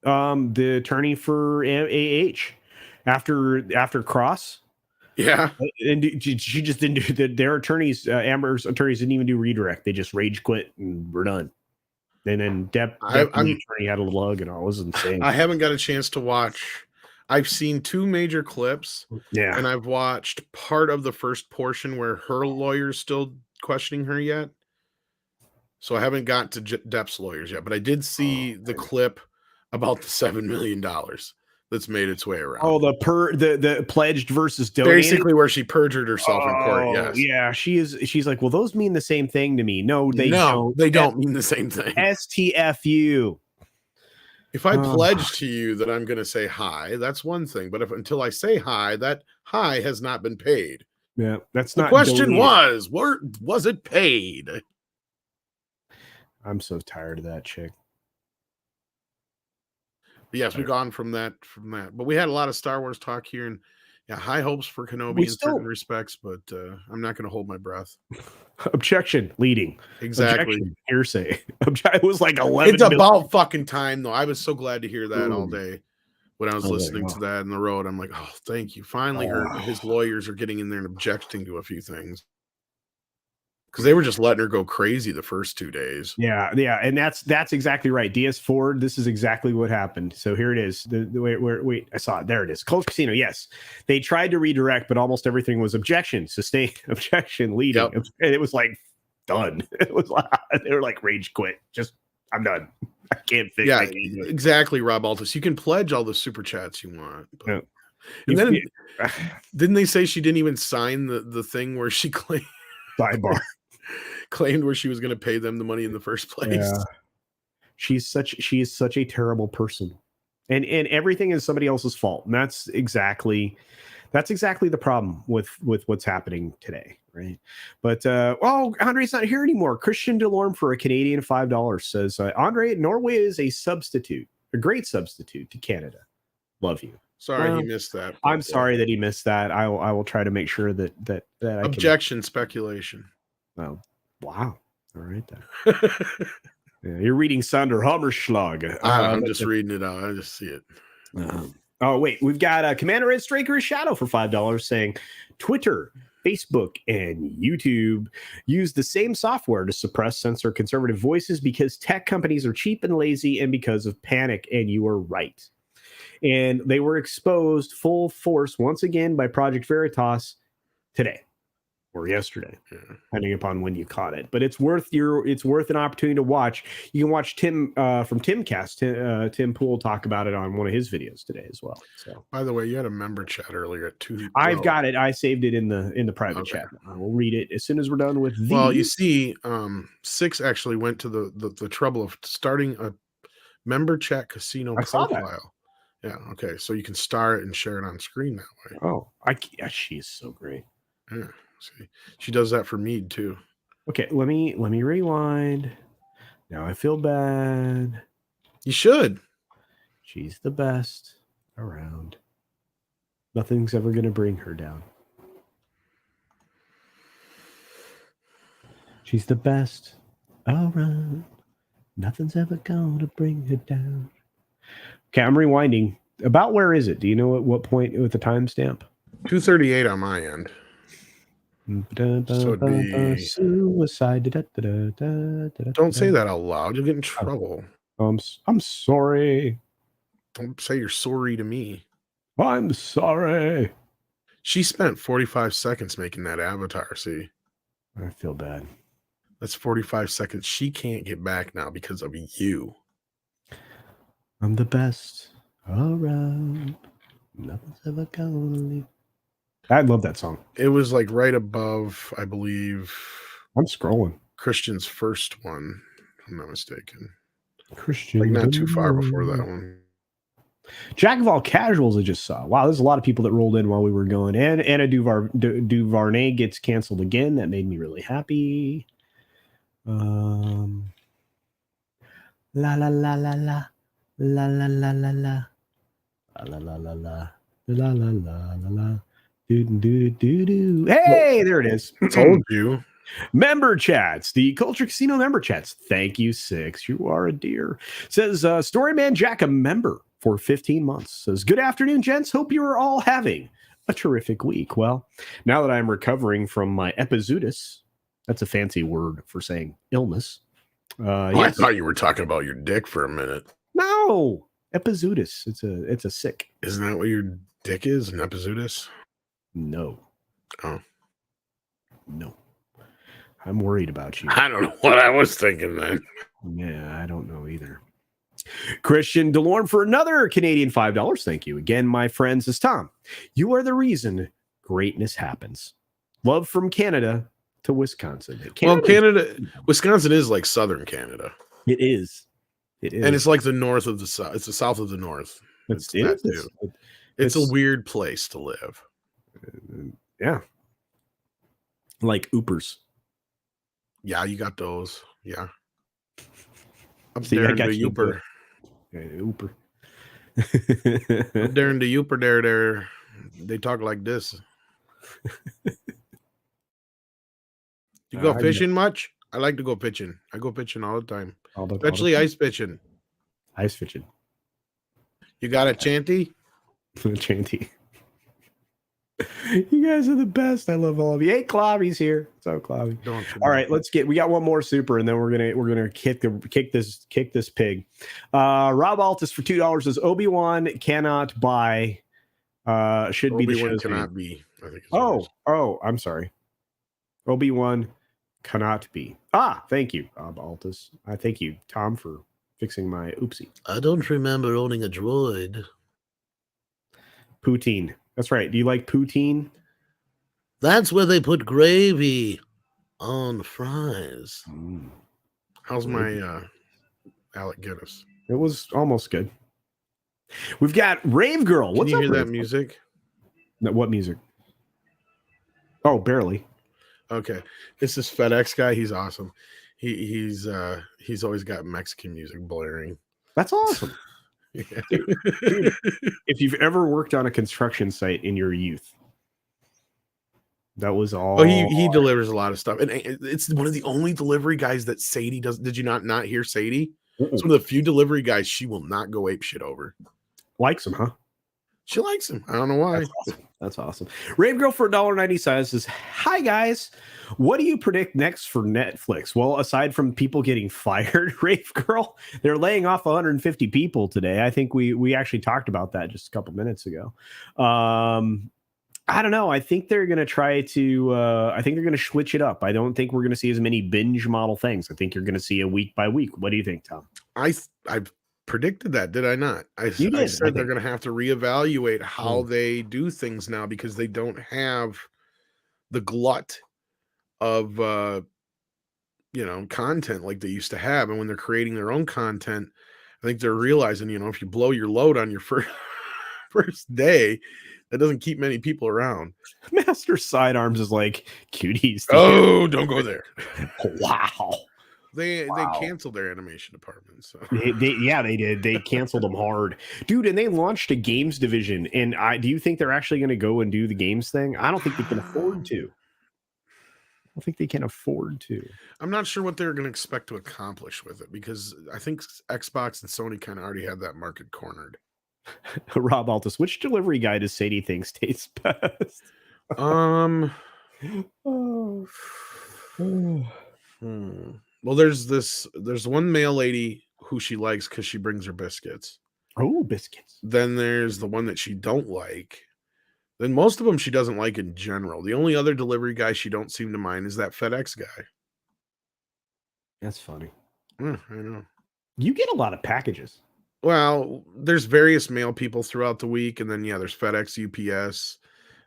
The attorney for AH after Cross. Yeah, and she just didn't do their attorneys. Amber's attorneys didn't even do redirect. They just rage quit and we're done. And then the attorney had a little hug and all. It was insane. I haven't got a chance to watch. I've seen two major clips. Yeah, and I've watched part of the first portion where her lawyer's still questioning her yet. So I haven't got to Depp's lawyers yet, but I did see the clip about the $7 million. that's made its way around. Oh, the pledged versus donated. Basically, where she perjured herself in court. Yes. Yeah, she's like, well, those mean the same thing to me. No, they don't. They don't mean the same thing. STFU. If I pledge to you that I'm going to say hi, that's one thing. But until I say hi, that hi has not been paid. Yeah, that's the not. The question was it paid? I'm so tired of that chick. But yes, we've gone from that. But we had a lot of Star Wars talk here, and high hopes for Kenobi in certain respects. But I'm not going to hold my breath. Objection, leading. Exactly. Objection, hearsay. It was like 11. It's about fucking time, though. I was so glad to hear that all day when I was listening to that in the road. I'm like, oh, thank you. Finally, his lawyers are getting in there and objecting to a few things. Because they were just letting her go crazy the first 2 days. Yeah, and that's exactly right. DS4, this is exactly what happened. So here it is. Wait, I saw it. There it is. CultureCasino, yes. They tried to redirect, but almost everything was objection, sustained, objection, leading. Yep. And it was like, done. It was like, they were like, rage quit. Just, I'm done. I can't fix it. Yeah, exactly, Rob Altus. You can pledge all the super chats you want. But... Yeah. And then, didn't they say she didn't even sign the thing where she claimed... Sidebar. Claimed where she was going to pay them the money in the first place. Yeah. She is such a terrible person, and everything is somebody else's fault. And that's exactly the problem with what's happening today, right? But Andre's not here anymore. Christian Delorme for a Canadian $5 says, Andre, Norway is a great substitute to Canada. Love you. Sorry he missed that. I'm sorry that he missed that. I will try to make sure that I objection speculation. Oh, wow. All right then. Yeah, you're reading Sander Hammerschlag. I'm just reading it out. I just see it. Oh, wait. We've got Commander Red Straker Shadow for $5 saying Twitter, Facebook, and YouTube use the same software to suppress, censor conservative voices because tech companies are cheap and lazy and because of panic. And you are right. And they were exposed full force once again by Project Veritas today. Or yesterday, depending upon when you caught it. But it's worth an opportunity to watch. You can watch Tim from Timcast, Tim Poole talk about it on one of his videos today as well. So, by the way, you had a member chat earlier at 2. I've got it. I saved it in the private chat. I will read it as soon as we're done with these. Well, you see, 6 actually went to the trouble of starting a member chat casino profile. Yeah. Okay. So you can start it and share it on screen that way. Oh, she is so great. Yeah. See, she does that for Mead too. Okay, let me rewind. Now I feel bad. You should. She's the best around. Nothing's ever going to bring her down. She's the best around. Nothing's ever going to bring her down. Okay, I'm rewinding. About where is it? Do you know at what point with the timestamp? 2:38 on my end. So it'd be... Suicide. Don't say that out loud. You'll get in trouble. I'm sorry. Don't say you're sorry to me. I'm sorry. She spent 45 seconds making that avatar, see? I feel bad. That's 45 seconds she can't get back now because of you. I'm the best around. Nothing's ever gonna leave. I love that song. It was like right above, I believe. I'm scrolling. Christian's first one, if I'm not mistaken. Christian. Like not too far before that one. Jack of all casuals I just saw. Wow, there's a lot of people that rolled in while we were going. And Anna Duvernay gets canceled again. That made me really happy. La la la la la. La la la la la. La la la la. La la la la la. Hey, there it is. Told you. Member chats, the CultureCasino member chats. Thank you, 6. You are a dear. Says Storyman Jack, a member for 15 months. Says, good afternoon, gents. Hope you are all having a terrific week. Well, now that I'm recovering from my epizootis, that's a fancy word for saying illness. Yes. I thought you were talking about your dick for a minute. No, epizootis. It's a sick. Isn't that what your dick is? An epizootis? No. Oh. No. I'm worried about you. I don't know what I was thinking then. Yeah, I don't know either. Christian DeLorme for another Canadian $5. Thank you. Again, my friends, is Tom. You are the reason greatness happens. Love from Canada to Wisconsin. Wisconsin is like southern Canada. It is. And it's like the north of the south. It's the south of the north. It's a weird place to live. Yeah. Like Oopers. Yeah, you got those. Yeah. Up See, there I in got the you Ooper. Ooper. Up there in the Ooper there, they talk like this. You go fishing much? I like to go pitching. I go pitching all the time. Especially ice pitching. Ice pitching. You got a chanty? Chanty. You guys are the best. I love all of you. Hey, Clobby's here. So Clobby. All right, we got one more super, and then we're gonna kick this pig. Rob Altus for $2 says Obi-Wan cannot buy. Should be the show's cannot be. I think. I'm sorry. Obi-Wan cannot be. Thank you, Rob Altus. I thank you, Tom, for fixing my oopsie. I don't remember owning a droid. Poutine. That's right. Do you like poutine? That's where they put gravy on fries. How's my Alec Guinness? It was almost good. We've got Rave Girl. Can you hear that music? What music? Oh, barely. Okay. It's this FedEx guy. He's awesome. He's always got Mexican music blaring. That's awesome. Yeah. Dude, if you've ever worked on a construction site in your youth, that was all. Oh, he delivers a lot of stuff, and it's one of the only delivery guys that Sadie does. Did you not hear Sadie? It's one of the few delivery guys she will not go ape shit over. Likes him, huh? She likes him. I don't know why. That's awesome. Rave Girl for $1.90 says, "Hi guys, what do you predict next for Netflix?" Well, aside from people getting fired, Rave Girl, they're laying off 150 people today. I think we actually talked about that just a couple minutes ago. I don't know. I think they're going to try to. I think they're going to switch it up. I don't think we're going to see as many binge model things. I think you're going to see a week by week. What do you think, Tom? I've predicted that, did I not? I said they're going to have to reevaluate how they do things now because they don't have the glut of content like they used to have. And when they're creating their own content, I think they're realizing, if you blow your load on your first day, that doesn't keep many people around. Master Sidearms is like cuties. Oh, don't go there. Wow. They canceled their animation department. So they did. They canceled them hard, dude. And they launched a games division. And do you think they're actually going to go and do the games thing? I don't think they can afford to. I'm not sure what they're going to expect to accomplish with it because I think Xbox and Sony kind of already have that market cornered. Rob Altus, which delivery guy does Sadie thinks tastes best? Well, there's one mail lady who she likes because she brings her biscuits. Oh, biscuits. Then there's the one that she don't like. Then most of them she doesn't like in general. The only other delivery guy she don't seem to mind is that FedEx guy. That's funny. I know. You get a lot of packages. Well, there's various mail people throughout the week, and then there's FedEx, UPS,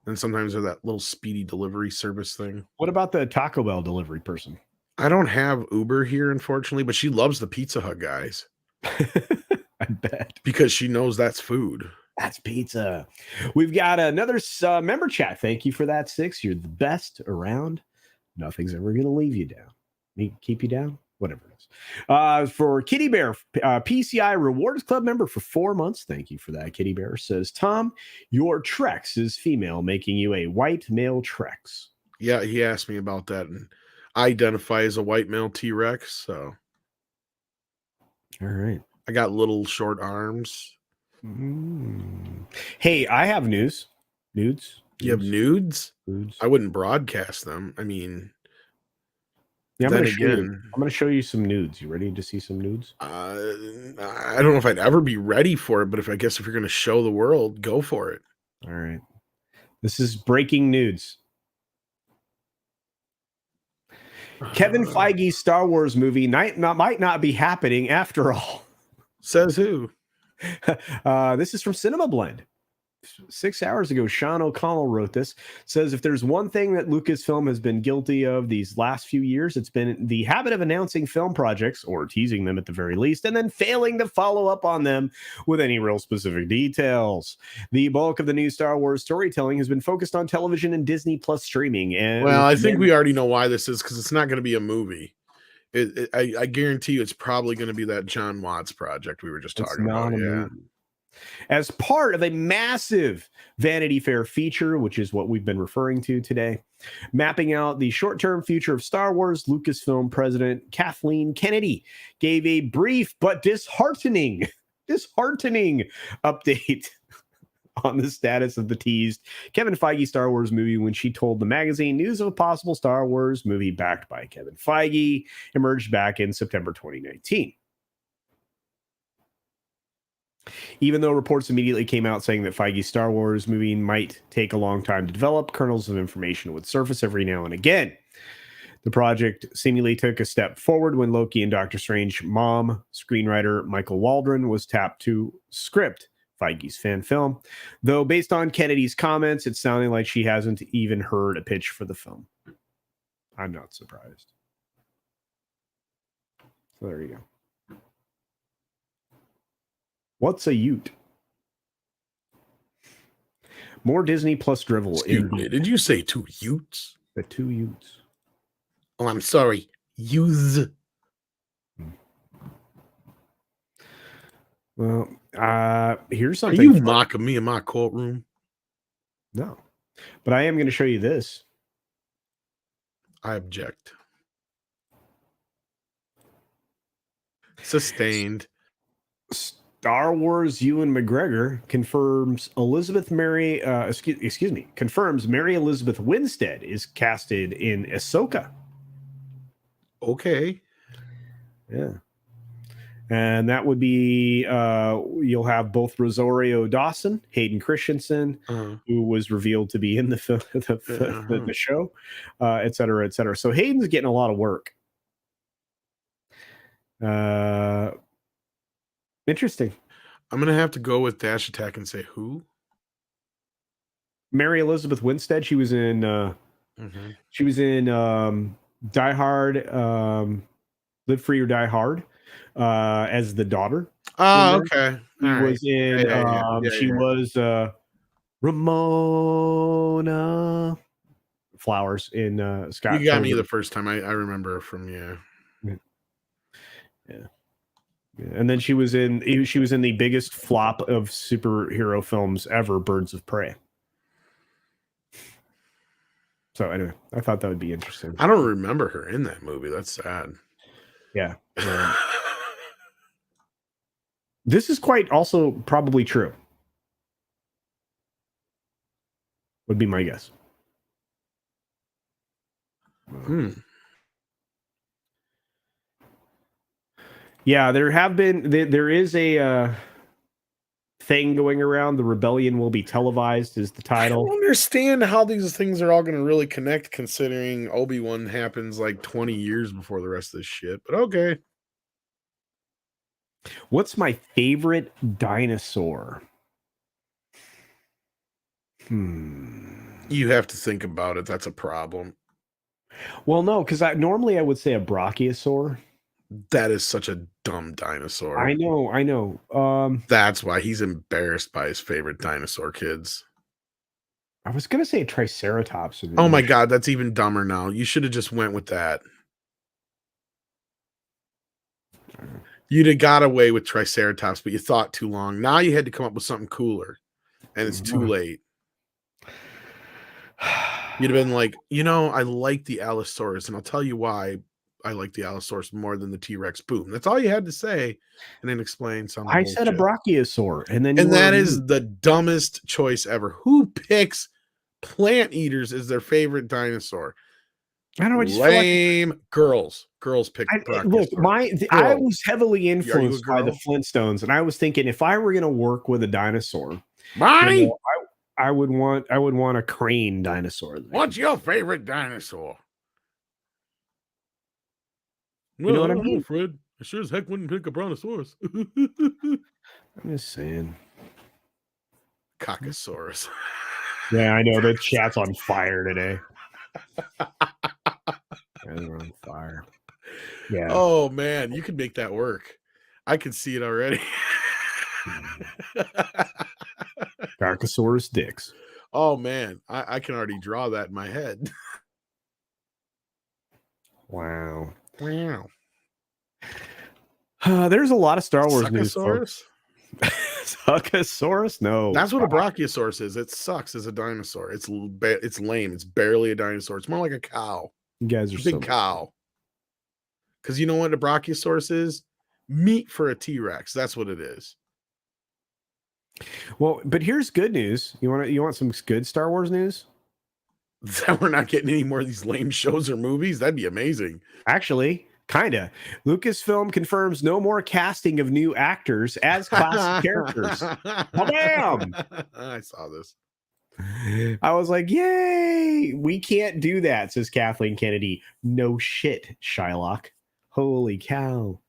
and sometimes there's that little speedy delivery service thing. What about the Taco Bell delivery person? I don't have Uber here, unfortunately, but she loves the Pizza Hut guys. I bet. Because she knows that's food. That's pizza. We've got another member chat. Thank you for that, 6. You're the best around. Nothing's ever going to leave you down. Me keep you down? Whatever it is. For Kitty Bear, PCI Rewards Club member for 4 months. Thank you for that, Kitty Bear. Says, Tom, your Trex is female, making you a white male Trex. Yeah, he asked me about that, and I identify as a white male T-Rex, so. All right. I got little short arms. Hey, I have nudes. Nudes? You have nudes? Nudes. I wouldn't broadcast them. I mean, yeah, I'm going to show you some nudes. You ready to see some nudes? I don't know if I'd ever be ready for it, but if you're going to show the world, go for it. All right. This is breaking nudes. Kevin Feige's Star Wars movie might not be happening after all. Says who? This is from Cinema Blend. 6 hours ago, Sean O'Connell wrote this. Says, if there's one thing that Lucasfilm has been guilty of these last few years, it's been the habit of announcing film projects, or teasing them at the very least, and then failing to follow up on them with any real specific details. The bulk of the new Star Wars storytelling has been focused on television and Disney Plus streaming. And Well, I think we already know why this is, because it's not going to be a movie. I guarantee you it's probably going to be that John Watts project we were just talking about. Yeah. As part of a massive Vanity Fair feature, which is what we've been referring to today, mapping out the short-term future of Star Wars, Lucasfilm president Kathleen Kennedy gave a brief but disheartening update on the status of the teased Kevin Feige Star Wars movie when she told the magazine news of a possible Star Wars movie backed by Kevin Feige emerged back in September 2019. Even though reports immediately came out saying that Feige's Star Wars movie might take a long time to develop, kernels of information would surface every now and again. The project seemingly took a step forward when Loki and Doctor Strange mom, screenwriter Michael Waldron, was tapped to script Feige's fan film. Though based on Kennedy's comments, it's sounding like she hasn't even heard a pitch for the film. I'm not surprised. So there you go. What's a Ute? More Disney Plus drivel. Excuse me, did you say 2 Utes? The 2 Utes. Oh, I'm sorry. Use. Well, here's Are something. you mocking me in my courtroom? No. But I am going to show you this. I object. Sustained. Star Wars Ewan McGregor confirms confirms Mary Elizabeth Winstead is casted in Ahsoka. Okay. Yeah. And that would be you'll have both Rosario Dawson, Hayden Christensen, who was revealed to be in the show, et cetera, et cetera. So Hayden's getting a lot of work. Interesting. I'm going to have to go with Dash Attack and say who? Mary Elizabeth Winstead. She was in Die Hard, Live Free or Die Hard, as the daughter. Oh, okay. She was Ramona Flowers in Scott. You got me the first time. I remember from Yeah. And then she was in the biggest flop of superhero films ever, Birds of Prey. So anyway, I thought that would be interesting. I don't remember her in that movie. That's sad. Yeah. This is quite also probably true. Would be my guess. Yeah, there is a thing going around. The Rebellion will be televised is the title. I don't understand how these things are all going to really connect, considering Obi-Wan happens like 20 years before the rest of this shit. But okay. What's my favorite dinosaur? You have to think about it. That's a problem. Well, no, because normally I would say a brachiosaur. That is such a dumb dinosaur. I know. That's why he's embarrassed by his favorite dinosaur kids. I was gonna say a triceratops. Oh my god, that's even dumber now. You should have just went with that. You'd have got away with triceratops, but you thought too long. Now you had to come up with something cooler, and it's too late. You'd have been like, I like the Allosaurus, and I'll tell you why I like the Allosaurus more than the T-Rex. Boom. That's all you had to say, and then explain something. I said a brachiosaur, and that is the dumbest choice ever. Who picks plant eaters as their favorite dinosaur? I don't know. Lame. Girls pick. Look, I was heavily influenced by the Flintstones, and I was thinking if I were going to work with a dinosaur, I would want a crane dinosaur. What's your favorite dinosaur? You know what I mean, Fred? I sure as heck wouldn't pick a brontosaurus. I'm just saying. Cockosaurus. Yeah, I know. The chat's on fire today. They're on fire. Yeah. Oh man, you could make that work. I can see it already. Carcasaurus dicks. Oh man, I can already draw that in my head. Wow. Wow. There's a lot of Star Wars news. Suckosaurus? Suckosaurus? No. That's what a brachiosaurus is. It sucks as a dinosaur. It's lame. It's barely a dinosaur. It's more like a cow. You guys are A big cow. Because you know what a brachiosaurus is? Meat for a T-Rex. That's what it is. Well, but here's good news. You want some good Star Wars news? That we're not getting any more of these lame shows or movies? That'd be amazing. Actually, kinda. Lucasfilm confirms no more casting of new actors as classic characters. Bam! I saw this. I was like, yay! We can't do that, says Kathleen Kennedy. No shit, Shylock. Holy cow.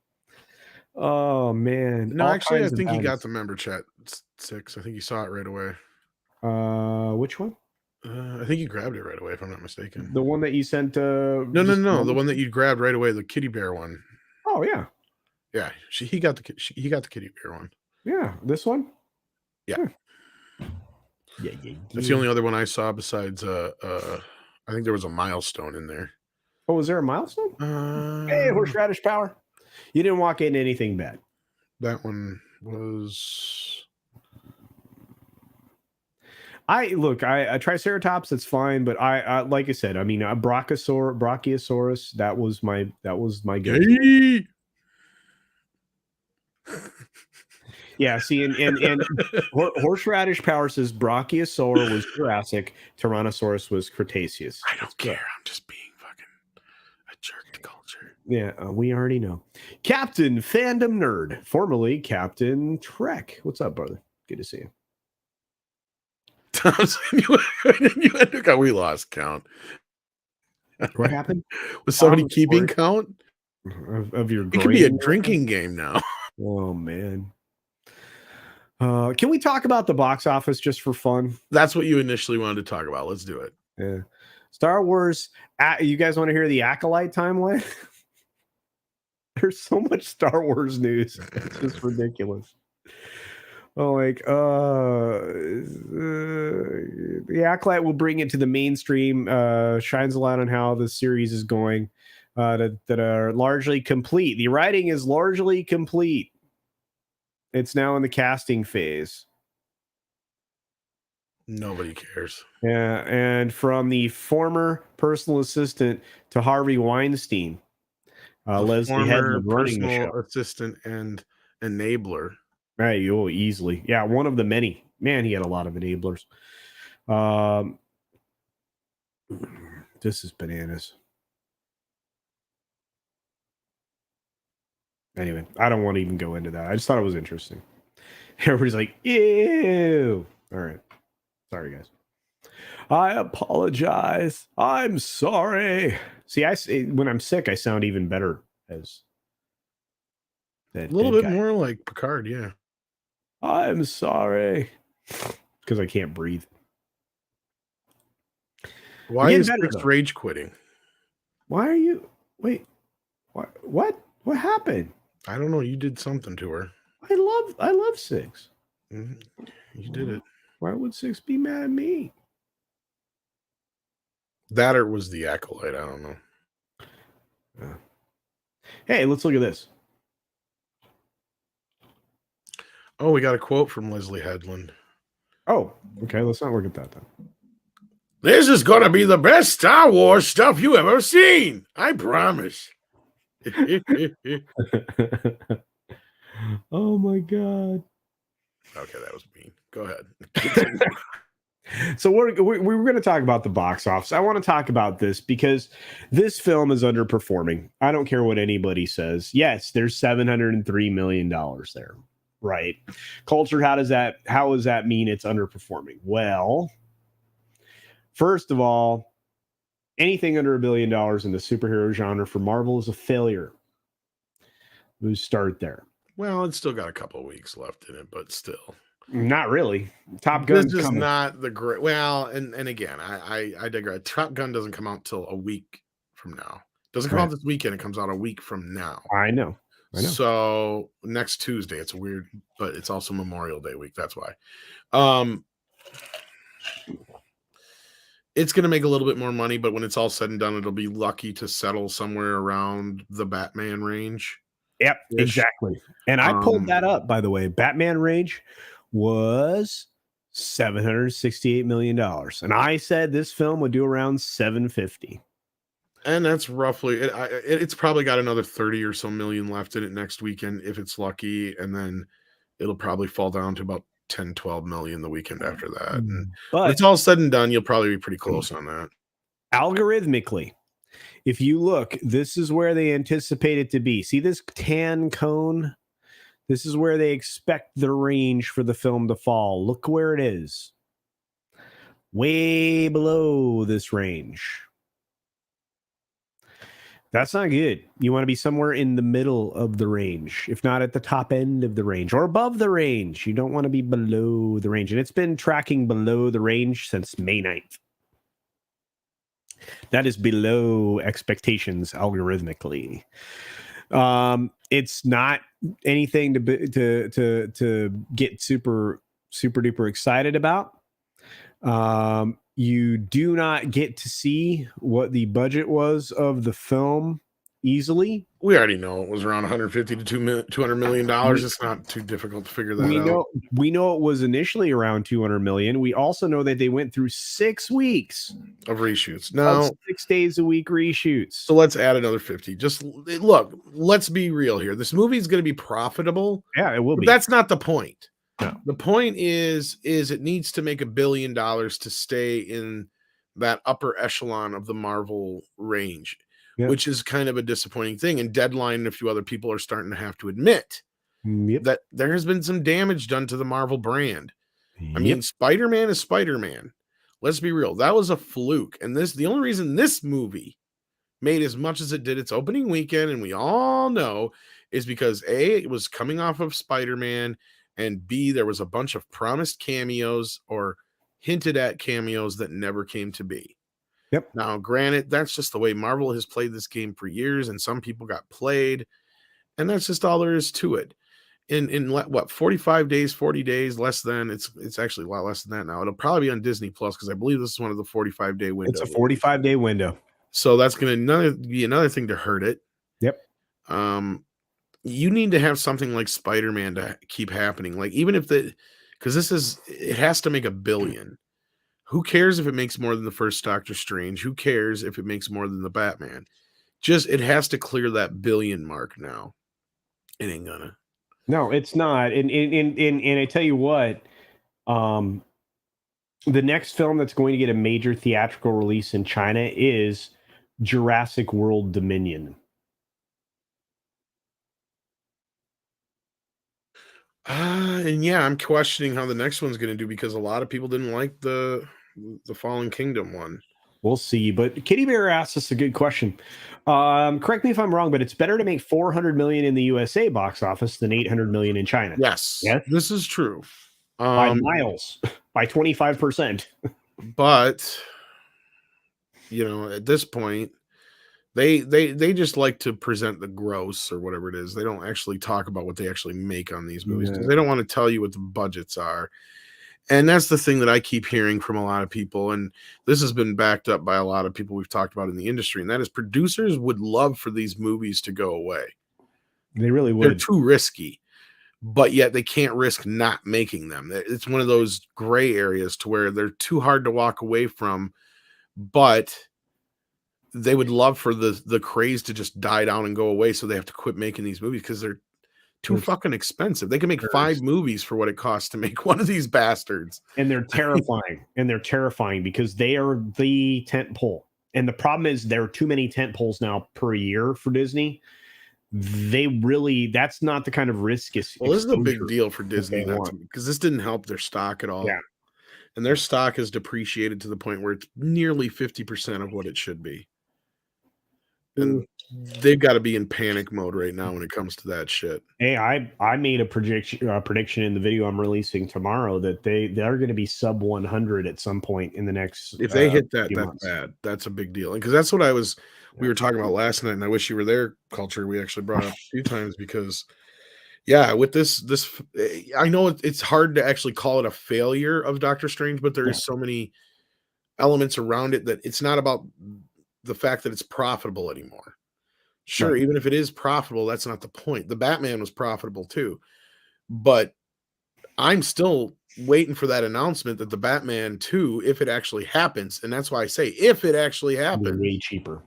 Oh man. No, All actually, I kinds of think he got bands. the member chat 6. I think you saw it right away. Which one? I think you grabbed it right away, if I'm not mistaken. The one that you sent No. The one that you grabbed right away, the kitty bear one. Oh yeah. Yeah, he got the kitty bear one. Yeah, this one? Yeah. Yeah. That's the only other one I saw besides I think there was a milestone in there. Oh, was there a milestone? Hey, horseradish power. You didn't walk into anything bad. That one was. I Triceratops. That's fine, but I like I said. I mean, a Brachiosaurus. That was my go. Yay! Yeah. See, and horseradish power says Brachiosaur was Jurassic, Tyrannosaurus was Cretaceous. I don't care. I'm just being fucking a jerk to culture. Yeah, we already know. Captain Fandom Nerd, formerly Captain Trek. What's up, brother? Good to see you. We lost count. What happened? Was somebody keeping count? Of your It could be a drinking game now. Oh, man. Can we talk about the box office just for fun? That's what you initially wanted to talk about. Let's do it. Yeah. Star Wars. You guys want to hear the Acolyte timeline? There's so much Star Wars news. It's just ridiculous. Oh, like the Acolyte will bring it to the mainstream. Shines a light on how the series is going. That are largely complete. The writing is largely complete. It's now in the casting phase. Nobody cares. Yeah, and from the former personal assistant to Harvey Weinstein, Leslie Headland running the show. Assistant and enabler. Right, easily. Yeah, one of the many. Man, he had a lot of enablers. This is bananas. Anyway, I don't want to even go into that. I just thought it was interesting. Everybody's like, ew. All right. Sorry, guys. I apologize. I'm sorry. See, when I'm sick, I sound even better as a little bit more like Picard, yeah. I'm sorry. Because I can't breathe. Why is Chris rage quitting? Why are you... Wait. What? What happened? I don't know. You did something to her. I love Six. Mm-hmm. You did it. Why would Six be mad at me? That or was the Acolyte? I don't know. Yeah. Hey, let's look at this. Oh, we got a quote from Leslie Headland. Oh, okay. Let's not look at that then. This is going to be the best Star Wars stuff you ever seen. I promise. Oh my god. Okay, that was mean. Go ahead. So we're going to talk about the box office. I want to talk about this because this film is underperforming. I don't care what anybody says. Yes, there's $703 million there, right? Culture, how does that mean it's underperforming? Well, first of all, anything under $1 billion in the superhero genre for Marvel is a failure. We'll start there. Well, it's still got a couple of weeks left in it, but still. Not really. Top Gun's This is coming. not the great. Well, and again, I digress. Top Gun doesn't come out till a week from now. Doesn't come out this weekend. It comes out a week from now. I know. So next Tuesday. It's weird, but it's also Memorial Day week. That's why. It's going to make a little bit more money, but when it's all said and done, it'll be lucky to settle somewhere around the Batman range. Yep, exactly. And I pulled that up, by the way. Batman range was $768 million. And I said this film would do around $750. And that's roughly it's probably got another 30 or so million left in it next weekend if it's lucky, and then it'll probably fall down to about 10, 12 million the weekend after that. And but when it's all said and done, you'll probably be pretty close on that. Algorithmically, if you look, this is where they anticipate it to be. See this tan cone? This is where they expect the range for the film to fall. Look where it is. Way below this range. That's not good. You want to be somewhere in the middle of the range, if not at the top end of the range or above the range. You don't want to be below the range. And it's been tracking below the range since May 9th. That is below expectations algorithmically. It's not anything to get super duper excited about. You do not get to see what the budget was of the film easily. We already know it was around 150 to $200 million. It's not too difficult to figure that out. We know it was initially around 200 million. We also know that they went through 6 weeks of reshoots. Now, 6 days a week reshoots. So let's add another 50. Just look, let's be real here. This movie is going to be profitable. Yeah, it will be. That's not the point. No. The point is it needs to make $1 billion to stay in that upper echelon of the Marvel range, which is kind of a disappointing thing. And Deadline and a few other people are starting to have to admit that there has been some damage done to the Marvel brand. I mean, Spider-Man is Spider-Man. Let's be real. That was a fluke. And the only reason this movie made as much as it did its opening weekend, and we all know, is because A, it was coming off of Spider-Man, and B, there was a bunch of promised cameos or hinted at cameos that never came to be. Yep. Now, granted, that's just the way Marvel has played this game for years, and some people got played, and that's just all there is to it. In what, 45 days, 40 days, less than, it's actually a lot less than that now. It'll probably be on Disney Plus because I believe this is one of the 45-day windows. It's a 45-day window. So that's going to be another thing to hurt it. Yep. You need to have something like Spider-Man to keep happening. Like, even if because it has to make $1 billion. Who cares if it makes more than the first Doctor Strange? Who cares if it makes more than the Batman? It has to clear that $1 billion mark now. It ain't gonna. No, it's not. And I tell you what, the next film that's going to get a major theatrical release in China is Jurassic World Dominion. And yeah, I'm questioning how the next one's going to do because a lot of people didn't like the Fallen Kingdom one. We'll see. But Kitty Bear asked us a good question. Correct me if I'm wrong, but it's better to make 400 million in the USA box office than 800 million in China. Yes, this is true. By miles, by 25%. But at this point, they just like to present the gross or whatever it is. They don't actually talk about what they actually make on these movies because they don't want to tell you what the budgets are. And that's the thing that I keep hearing from a lot of people. And this has been backed up by a lot of people we've talked about in the industry. And that is producers would love for these movies to go away. They really would. They're too risky, but yet they can't risk not making them. It's one of those gray areas to where they're too hard to walk away from, but they would love for the craze to just die down and go away. So they have to quit making these movies because they're too fucking expensive. They can make 5 movies for what it costs to make one of these bastards. And they're terrifying. Because they are the tent pole. And the problem is there are too many tent poles now per year for Disney. That's not the kind of risk. Well, this is a big deal for Disney because this didn't help their stock at all. Yeah. And their stock has depreciated to the point where it's nearly 50% of what it should be. And they've got to be in panic mode right now when it comes to that shit. Hey, I made a prediction in the video I'm releasing tomorrow that they're going to be sub 100 at some point in the next. If they hit that, few that's months. bad. That's a big deal. Because that's what we were talking about last night, and I wish you were there, Culture. We actually brought it up a few times because, yeah, with this, I know it's hard to actually call it a failure of Doctor Strange, but there is so many elements around it that it's not about the fact that it's profitable anymore. Sure, even if it is profitable, that's not the point. The Batman was profitable too, but I'm still waiting for that announcement that the Batman 2, if it actually happens, and that's why I say if it actually happens, way cheaper.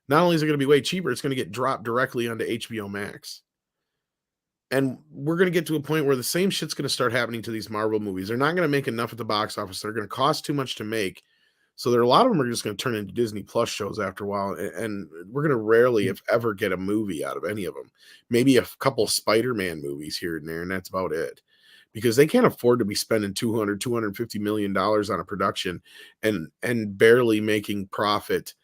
Not only is it going to be way cheaper, it's going to get dropped directly onto HBO Max. And we're going to get to a point where the same shit's going to start happening to these Marvel movies. They're not going to make enough at the box office. They're going to cost too much to make. So a lot of them are just going to turn into Disney Plus shows after a while. And we're going to rarely, if ever, get a movie out of any of them. Maybe a couple Spider-Man movies here and there, and that's about it. Because they can't afford to be spending $250 million on a production and barely making profit.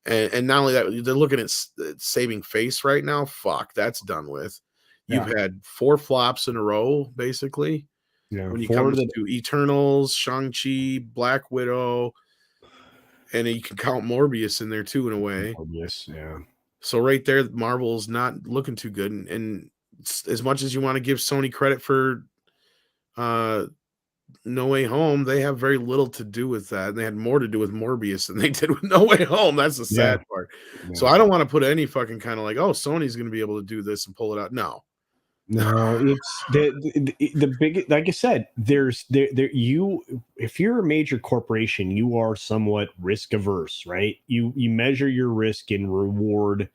And not only that, they're looking at saving face right now. Fuck, that's done with. You've had 4 flops in a row, basically. Yeah, when you come to Eternals, Shang-Chi, Black Widow, and you can count Morbius in there too, in a way. Morbius, yeah. So right there, Marvel's not looking too good. And as much as you want to give Sony credit for No Way Home, they have very little to do with that. And they had more to do with Morbius than they did with No Way Home. That's the sad part. Yeah. So I don't want to put any fucking kind of like, oh, Sony's going to be able to do this and pull it out. No, it's the big, like I said, if you're a major corporation, you are somewhat risk averse, right? You measure your risk and reward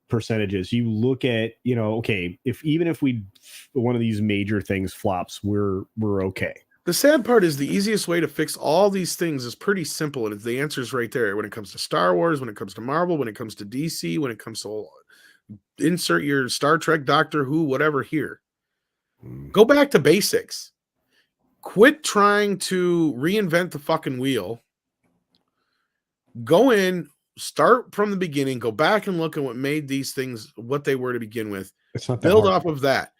percentages. You look at, okay, if one of these major things flops, we're okay. The sad part is the easiest way to fix all these things is pretty simple, and the answer is right there. When it comes to Star Wars, when it comes to Marvel, when it comes to DC, when it comes to insert your Star Trek, Doctor Who, whatever here. Go back to basics. Quit trying to reinvent the fucking wheel. Go in, start from the beginning, go back and look at what made these things what they were to begin with. It's not build off of that.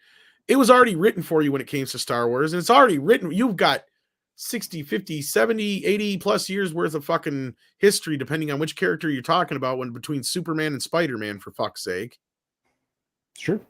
It was already written for you when it came to Star Wars, and it's already written. You've got 60, 50, 70, 80 plus years worth of fucking history, depending on which character you're talking about, when between Superman and Spider-Man, for fuck's sake. Sure.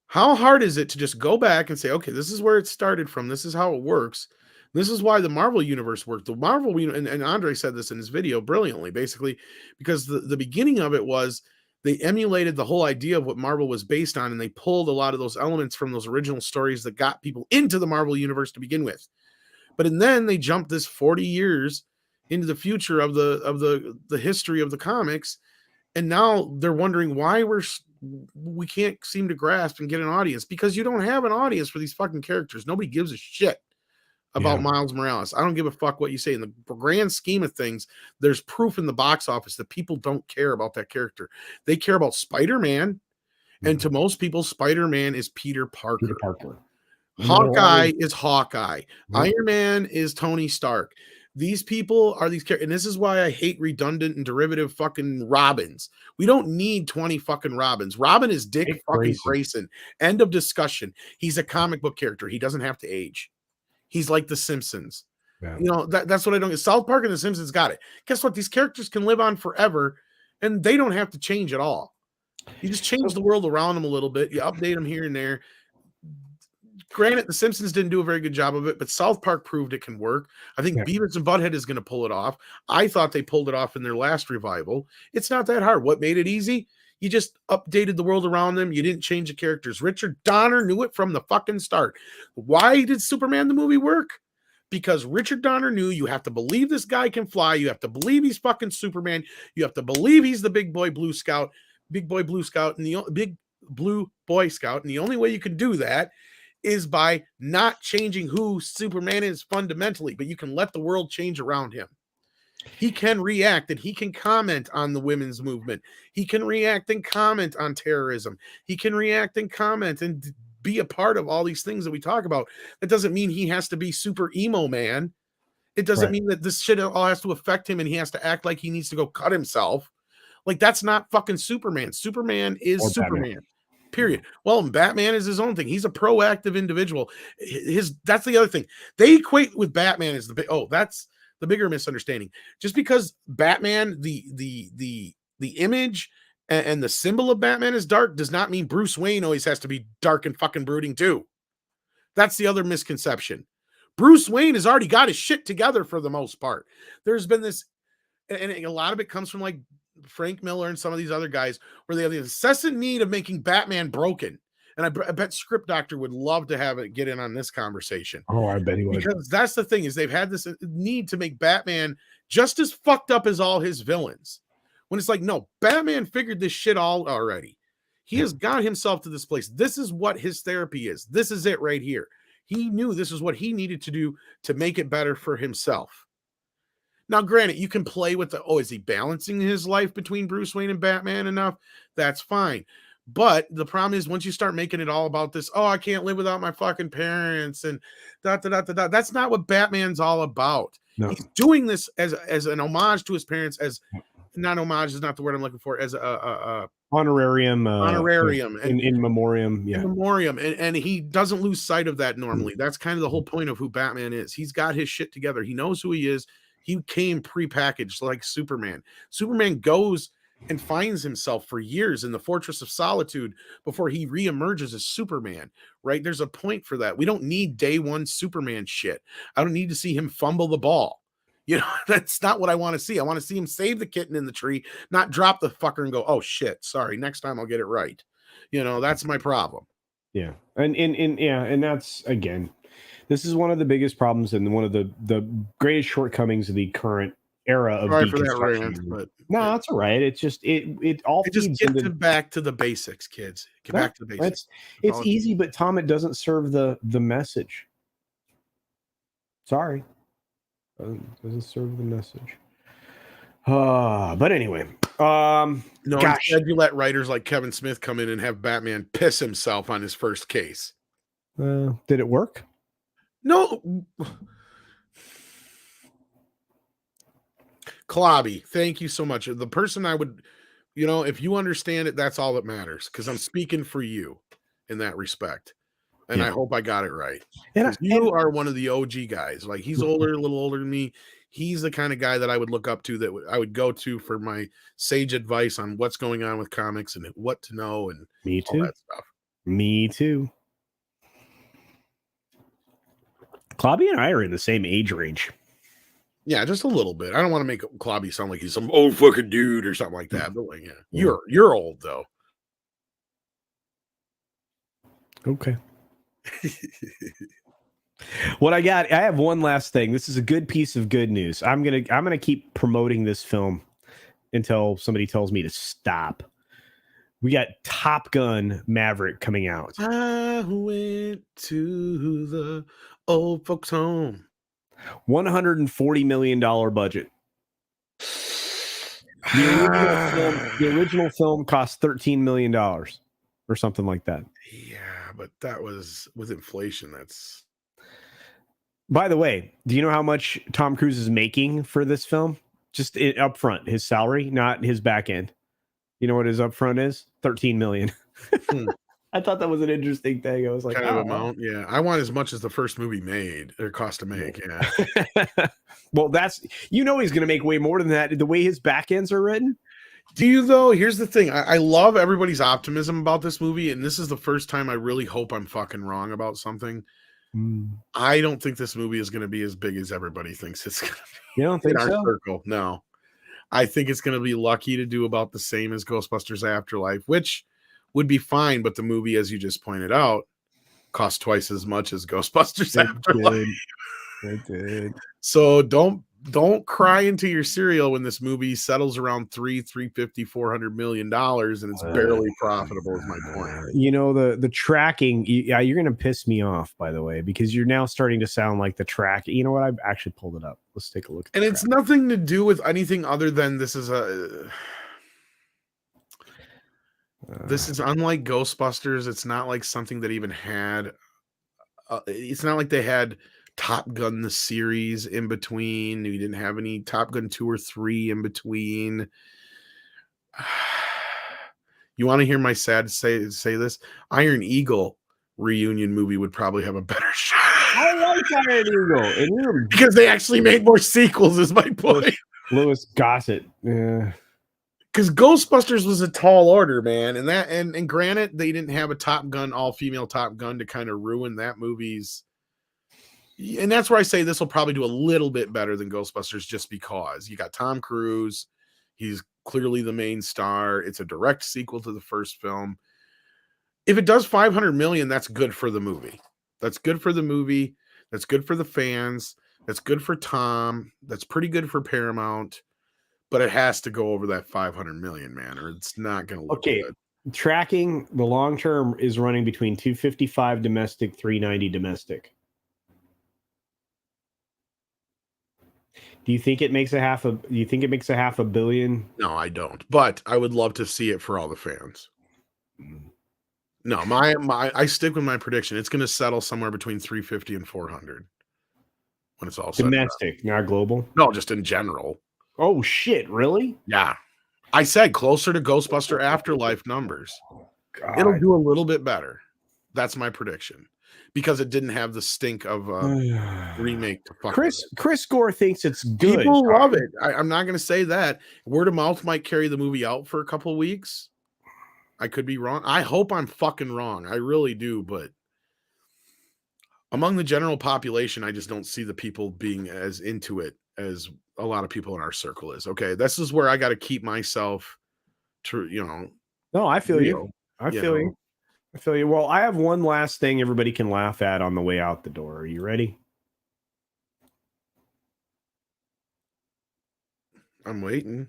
How hard is it to just go back and say, okay, this is where it started from. This is how it works. This is why the Marvel universe worked. The Marvel, and Andre said this in his video brilliantly, basically, because the beginning of it was they emulated the whole idea of what Marvel was based on, and they pulled a lot of those elements from those original stories that got people into the Marvel universe to begin with. But then they jumped this 40 years into the future of the history of the comics, and now they're wondering why we can't seem to grasp and get an audience, because you don't have an audience for these fucking characters. Nobody gives a shit about Miles Morales. I don't give a fuck what you say. In the grand scheme of things, there's proof in the box office that people don't care about that character. They care about Spider-Man, and to most people, Spider-Man is Peter Parker. Hawkeye is Hawkeye. Iron Man is Tony Stark. These people are these characters, and this is why I hate redundant and derivative fucking Robins. We don't need 20 fucking Robins. Robin is Dick fucking Grayson. End of discussion. He's a comic book character. He doesn't have to age. He's like the Simpsons. Yeah. That's what I don't get. South Park and the Simpsons got it. Guess what? These characters can live on forever, and they don't have to change at all. You just change the world around them a little bit. You update them here and there. Granted, the Simpsons didn't do a very good job of it, but South Park proved it can work. I think Beavis and Butthead is going to pull it off. I thought they pulled it off in their last revival. It's not that hard. What made it easy? You just updated the world around them. You didn't change the characters. Richard Donner knew it from the fucking start. Why did Superman the movie work? Because Richard Donner knew you have to believe this guy can fly. You have to believe he's fucking Superman. You have to believe he's the big boy Blue Scout, and the big blue Boy Scout. And the only way you can do that is by not changing who Superman is fundamentally, but you can let the world change around him. He can react and he can comment on the women's movement. He can react and comment on terrorism. He can react and comment and be a part of all these things that we talk about. That doesn't mean he has to be super emo man. It doesn't mean that this shit all has to affect him and he has to act like he needs to go cut himself. Like, that's not fucking Superman. Superman is Or Superman. Batman. Period. Well, Batman is his own thing. He's a proactive individual. That's the other thing. They equate with Batman as that's the bigger misunderstanding. Just because Batman, the image and the symbol of Batman is dark does not mean Bruce Wayne always has to be dark and fucking brooding too. That's the other misconception. Bruce Wayne has already got his shit together for the most part. There's been this, and a lot of it comes from like Frank Miller and some of these other guys, where they have the incessant need of making Batman broken. And I bet Script Doctor would love to have it get in on this conversation. Oh, I bet he would. Because that's the thing, is they've had this need to make Batman just as fucked up as all his villains. When it's like, no, Batman figured this shit all already. He has got himself to this place. This is what his therapy is. This is it right here. He knew this is what he needed to do to make it better for himself. Now, granted, you can play with is he balancing his life between Bruce Wayne and Batman enough? That's fine. But the problem is, once you start making it all about this, I can't live without my fucking parents and that's not what Batman's all about. No. He's doing this as an homage to his parents, not homage is not the word I'm looking for, as a honorarium in memoriam. Yeah. In memoriam. And he doesn't lose sight of that normally. That's kind of the whole point of who Batman is. He's got his shit together. He knows who he is. He came prepackaged like Superman. Superman goes and finds himself for years in the Fortress of Solitude before he reemerges as Superman, right? There's a point for that. We don't need day one Superman shit. I don't need to see him fumble the ball. You know, that's not what I want to see. I want to see him save the kitten in the tree, not drop the fucker and go, oh shit, sorry, next time I'll get it right. You know, that's my problem. Yeah. And that's, again, this is one of the biggest problems and one of the greatest shortcomings of the current era of deconstruction. But no, that's all right. It's just it all just get back to the basics, kids. Get back to the basics. It's easy, but Tom, it doesn't serve the message. Sorry, doesn't serve the message. But anyway, no. Instead, you let writers like Kevin Smith come in and have Batman piss himself on his first case. Did it work? No. Klobby, thank you so much. The person I would, if you understand it, that's all that matters, because I'm speaking for you in that respect. And I hope I got it right. And you are one of the OG guys. Like, he's older, a little older than me. He's the kind of guy that I would look up to, that I would go to for my sage advice on what's going on with comics and what to know and me too. All that stuff. Me too. Klobby and I are in the same age range. Yeah, just a little bit. I don't want to make Klobby sound like he's some old fucking dude or something like that. But like, yeah, you're old though. Okay. What I have one last thing. This is a good piece of good news. I'm gonna keep promoting this film until somebody tells me to stop. We got Top Gun Maverick coming out. I went to the old folks' home. $140 million budget. The original film cost $13 million or something like that. Yeah, but that was with inflation. That's. By the way, do you know how much Tom Cruise is making for this film? Just up front, his salary, not his back end. You know what his upfront is? $13 million. I thought that was an interesting thing. I was like, kind of amount. Yeah. I want as much as the first movie made or cost to make. Yeah. Well, he's going to make way more than that. The way his back ends are written. Do you though? Here's the thing. I love everybody's optimism about this movie. And this is the first time I really hope I'm fucking wrong about something. I don't think this movie is going to be as big as everybody thinks it's going to be. You don't think so? Circle. No. I think it's going to be lucky to do about the same as Ghostbusters Afterlife, which would be fine. But the movie, as you just pointed out, cost twice as much as Ghostbusters Afterlife. It did. So don't cry into your cereal when this movie settles around $350-400 million and it's barely profitable. Is my point. You know, the tracking. You're going to piss me off, by the way, because you're now starting to sound like the track. You know what? I've actually pulled it up. Let's take a look. And it's nothing to do with anything other than this is unlike Ghostbusters. It's not like something that even had. It's not like they had Top Gun the series in between. We didn't have any Top Gun 2 or 3 in between. You want to hear my sad say this? Iron Eagle reunion movie would probably have a better shot. I like Iron Eagle, and because they actually made more sequels. Is my point. Louis Gossett, yeah. Because Ghostbusters was a tall order, man, and granted, they didn't have a Top Gun, all-female Top Gun to kind of ruin that movie's. And that's where I say this will probably do a little bit better than Ghostbusters, just because you got Tom Cruise, he's clearly the main star. It's a direct sequel to the first film. If it does 500 million, that's good for the movie. That's good for the movie. That's good for the fans. That's good for Tom. That's pretty good for Paramount. But it has to go over that 500 million, man, or it's not going to look good. Tracking the long term is running between 255 domestic, 390 domestic. Do you think it makes a half a billion? No, I don't. But I would love to see it for all the fans. No, I stick with my prediction. It's going to settle somewhere between 350 and 400 when it's all domestic, not global. No, just in general. Oh shit! Really? Yeah, I said closer to Ghostbuster Afterlife numbers. God. It'll do a little bit better. That's my prediction because it didn't have the stink of remake. To fuck Chris Gore thinks it's good. People love it. I'm not going to say that. Word of mouth might carry the movie out for a couple of weeks. I could be wrong. I hope I'm fucking wrong. I really do, but among the general population, I just don't see the people being as into it as a lot of people in our circle is. Okay, this is where I got to keep myself to, No, I feel you. I feel you. Well, I have one last thing everybody can laugh at on the way out the door. Are you ready? I'm waiting.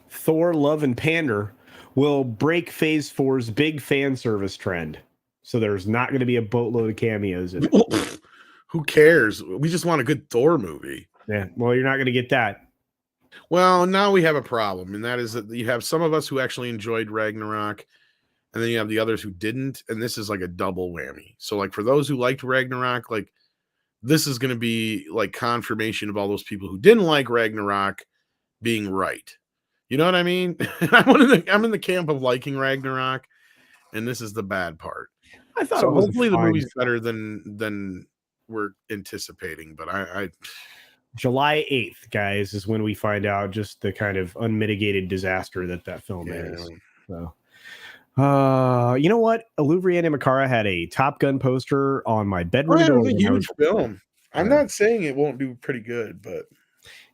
Thor, Love, and Pander will break Phase 4's big fan service trend. So there's not going to be a boatload of cameos in it. Who cares? We just want a good Thor movie. Yeah, well, you're not going to get that. Well, now we have a problem, and that is that you have some of us who actually enjoyed Ragnarok, and then you have the others who didn't, and this is like a double whammy. So, like, for those who liked Ragnarok, like, this is going to be, like, confirmation of all those people who didn't like Ragnarok being right. You know what I mean? I'm in the camp of liking Ragnarok, and this is the bad part. I thought so hopefully the movie's better than we're anticipating, but I July 8th, guys, is when we find out just the kind of unmitigated disaster that film is. So, you know what? Aluvrian and Makara had a Top Gun poster on my bedroom door. It's a huge film. I'm not saying it won't do pretty good, but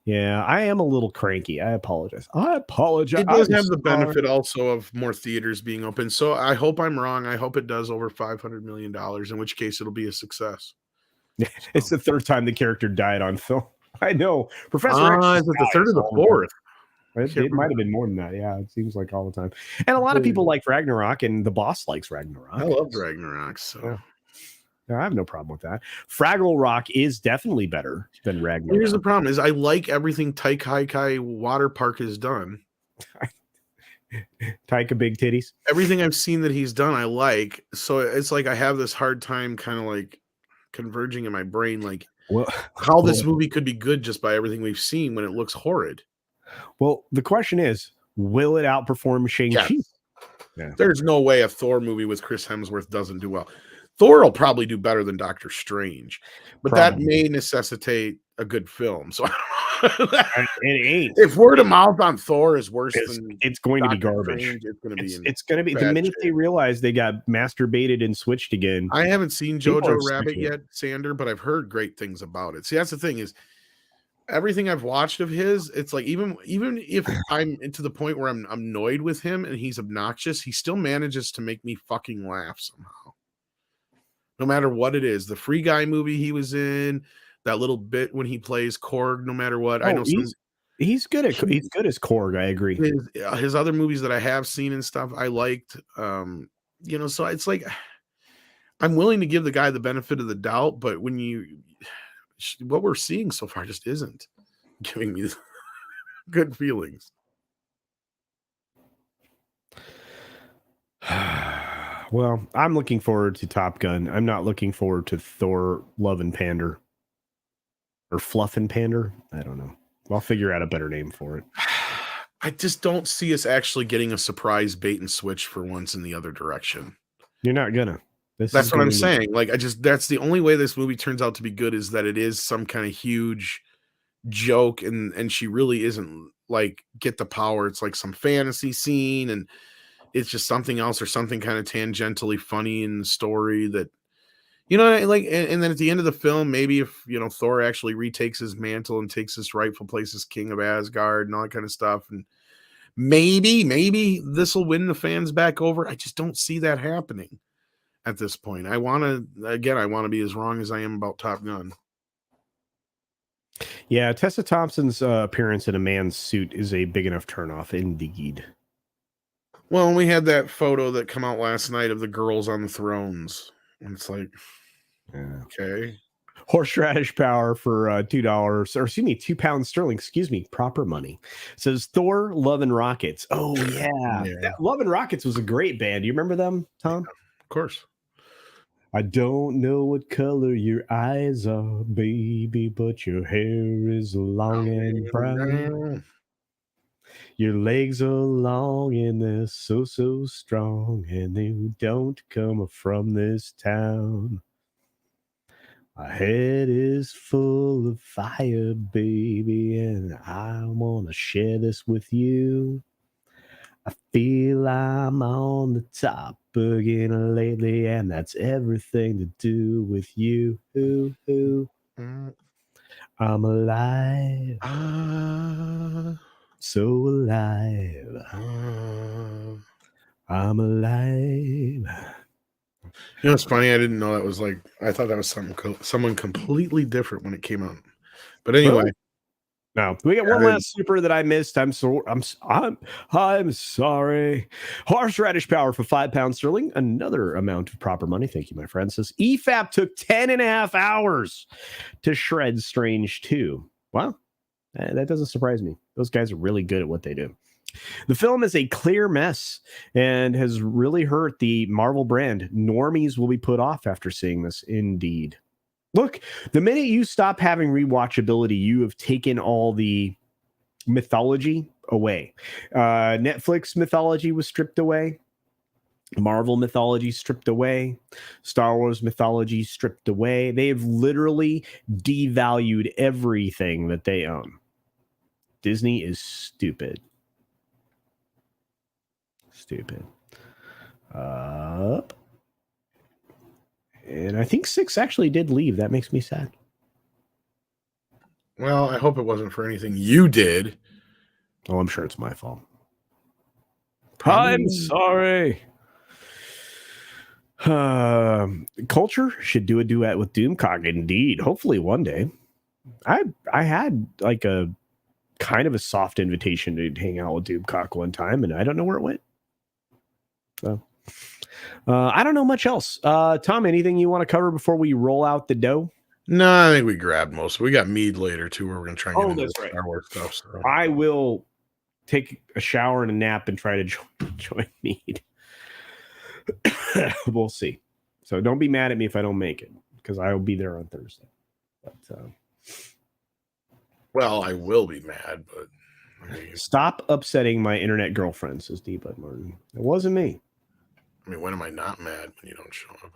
yeah, I am a little cranky. I apologize. It does have the benefit also of more theaters being open. So I hope I'm wrong. I hope it does over $500 million, in which case it'll be a success. It's the third time the character died on film. I know. Professor X is it the third or the fourth? It might have been more than that. Yeah, it seems like all the time. And a lot of people like Ragnarok, and the boss likes Ragnarok. I love Ragnarok. So I have no problem with that. Fraggle Rock is definitely better than Ragnarok. Here's the problem: is I like everything Taika Water Park has done. Taika Big Titties. Everything I've seen that he's done, I like. So it's like I have this hard time, kind of like converging in my brain, like how this movie could be good just by everything we've seen when it looks horrid. Well, the question is, will it outperform Shang-Chi? Yes. Yeah. There's no way a Thor movie with Chris Hemsworth doesn't do well. Thor will probably do better than Doctor Strange, but that may necessitate a good film. So it ain't. If word of mouth on Thor is worse than it's going to be garbage. Strange, it's going to be the minute they realize they got masturbated and switched again. I haven't seen Jojo Rabbit yet, Sander, but I've heard great things about it. See, that's the thing is everything I've watched of his, it's like even if I'm to the point where I'm annoyed with him and he's obnoxious, he still manages to make me fucking laugh somehow. No matter what it is, the Free Guy movie he was in, that little bit when he plays Korg, no matter what. I know he's good as Korg. I agree. His other movies that I have seen and stuff, I liked. So it's like I'm willing to give the guy the benefit of the doubt, but when what we're seeing so far just isn't giving me good feelings. Well, I'm looking forward to Top Gun. I'm not looking forward to Thor, Love and Pander. Or Fluff and Pander. I don't know. I'll figure out a better name for it. I just don't see us actually getting a surprise bait and switch for once in the other direction. You're not gonna. That's what I'm saying. Like, that's the only way this movie turns out to be good is that it is some kind of huge joke, and she really isn't like get the power. It's like some fantasy scene, and it's just something else or something kind of tangentially funny in the story that, like, and then at the end of the film, maybe if, Thor actually retakes his mantle and takes his rightful place as king of Asgard and all that kind of stuff, and maybe this will win the fans back over. I just don't see that happening at this point. I want to be as wrong as I am about Top Gun. Yeah, Tessa Thompson's appearance in a man's suit is a big enough turnoff, indeed. Well, we had that photo that come out last night of the girls on the thrones, and it's like, okay. Horseradish power for $2, or excuse me, £2 sterling. Excuse me, proper money. It says Thor, Love and Rockets. Oh yeah. That Love and Rockets was a great band. Do you remember them, Tom? Yeah, of course. I don't know what color your eyes are, baby, but your hair is long and brown. Your legs are long and they're so strong, and they don't come from this town. My head is full of fire, baby, and I want to share this with you. I feel I'm on the top again lately, and that's everything to do with you. I'm alive. So alive. I'm alive. It's funny. I didn't know that was like. I thought that was someone completely different when it came out. But anyway, now we got one last super that I missed. I'm sorry. Horseradish power for £5 sterling. Another amount of proper money. Thank you, my friend. Says EFAP took 10.5 hours to shred Strange 2. Wow, that doesn't surprise me. Those guys are really good at what they do. The film is a clear mess and has really hurt the Marvel brand. Normies will be put off after seeing this. Indeed. Look, the minute you stop having rewatchability, you have taken all the mythology away. Netflix mythology was stripped away. Marvel mythology stripped away. Star Wars mythology stripped away. They have literally devalued everything that they own. Disney is stupid. And I think 6 actually did leave. That makes me sad. Well, I hope it wasn't for anything you did. Oh, I'm sure it's my fault. I'm sorry. Culture should do a duet with Doomcock. Indeed. Hopefully one day. I had like a kind of a soft invitation to hang out with Doomcock one time, and I don't know where it went. So I don't know much else. Tom, anything you want to cover before we roll out the dough? No, I think we grabbed most. We got Mead later too, where we're gonna try and get into the Star Wars stuff. So. I will take a shower and a nap and try to join Mead. We'll see. So don't be mad at me if I don't make it, because I will be there on Thursday. But well, I will be mad, but stop upsetting my internet girlfriend, says D. Bud Martin. It wasn't me. I mean, when am I not mad when you don't show up?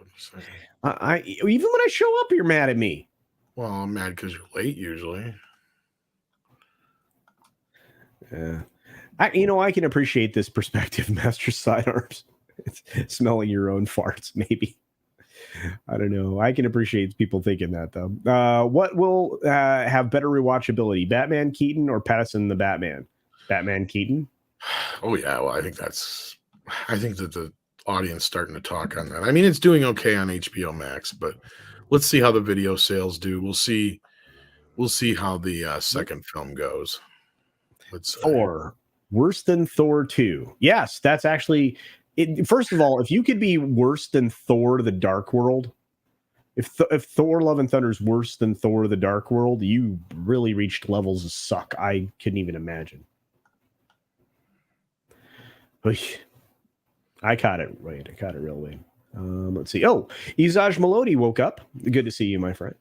Even when I show up, you're mad at me. Well, I'm mad because you're late usually. Yeah, I can appreciate this perspective, Master Sidearms. It's smelling your own farts, maybe. I don't know. I can appreciate people thinking that, though. What will have better rewatchability, Batman Keaton or Pattinson the Batman? Batman Keaton. Oh yeah, well, I think that the audience starting to talk on that. I mean, it's doing okay on HBO Max, but let's see how the video sales do. We'll see how the second film goes. Thor worse than Thor 2. Yes, that's actually it. First of all, if you could be worse than Thor the Dark World, if Thor Love and Thunder is worse than Thor the Dark World, you really reached levels of suck I couldn't even imagine. I caught it right. I caught it real late. Let's see. Oh, Izaj Melody woke up. Good to see you, my friend.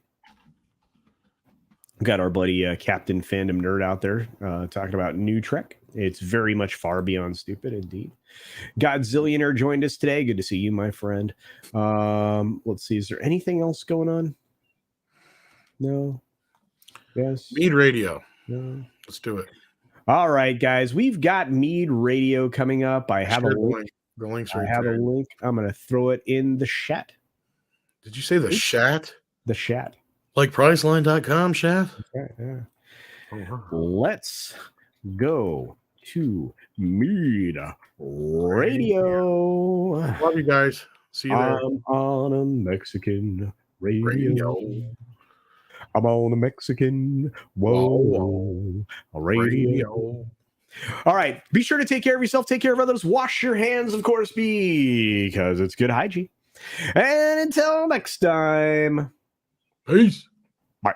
Got our buddy Captain Fandom Nerd out there talking about New Trek. It's very much far beyond stupid, indeed. Godzillionaire joined us today. Good to see you, my friend. Let's see. Is there anything else going on? No. Yes. Mead Radio. No. Let's do it. All right, guys. We've got Mead Radio coming up. I have a link. The link's I right have there. a link. I'm going to throw it in the chat. Did you say the chat? The chat. Like Priceline.com, Chef? Yeah. Oh, Let's go to Mead Radio. love you guys. See you there. I'm on a Mexican radio. I'm on a Mexican radio. All right. Be sure to take care of yourself. Take care of others. Wash your hands, of course, because it's good hygiene. And until next time. Peace. Bye.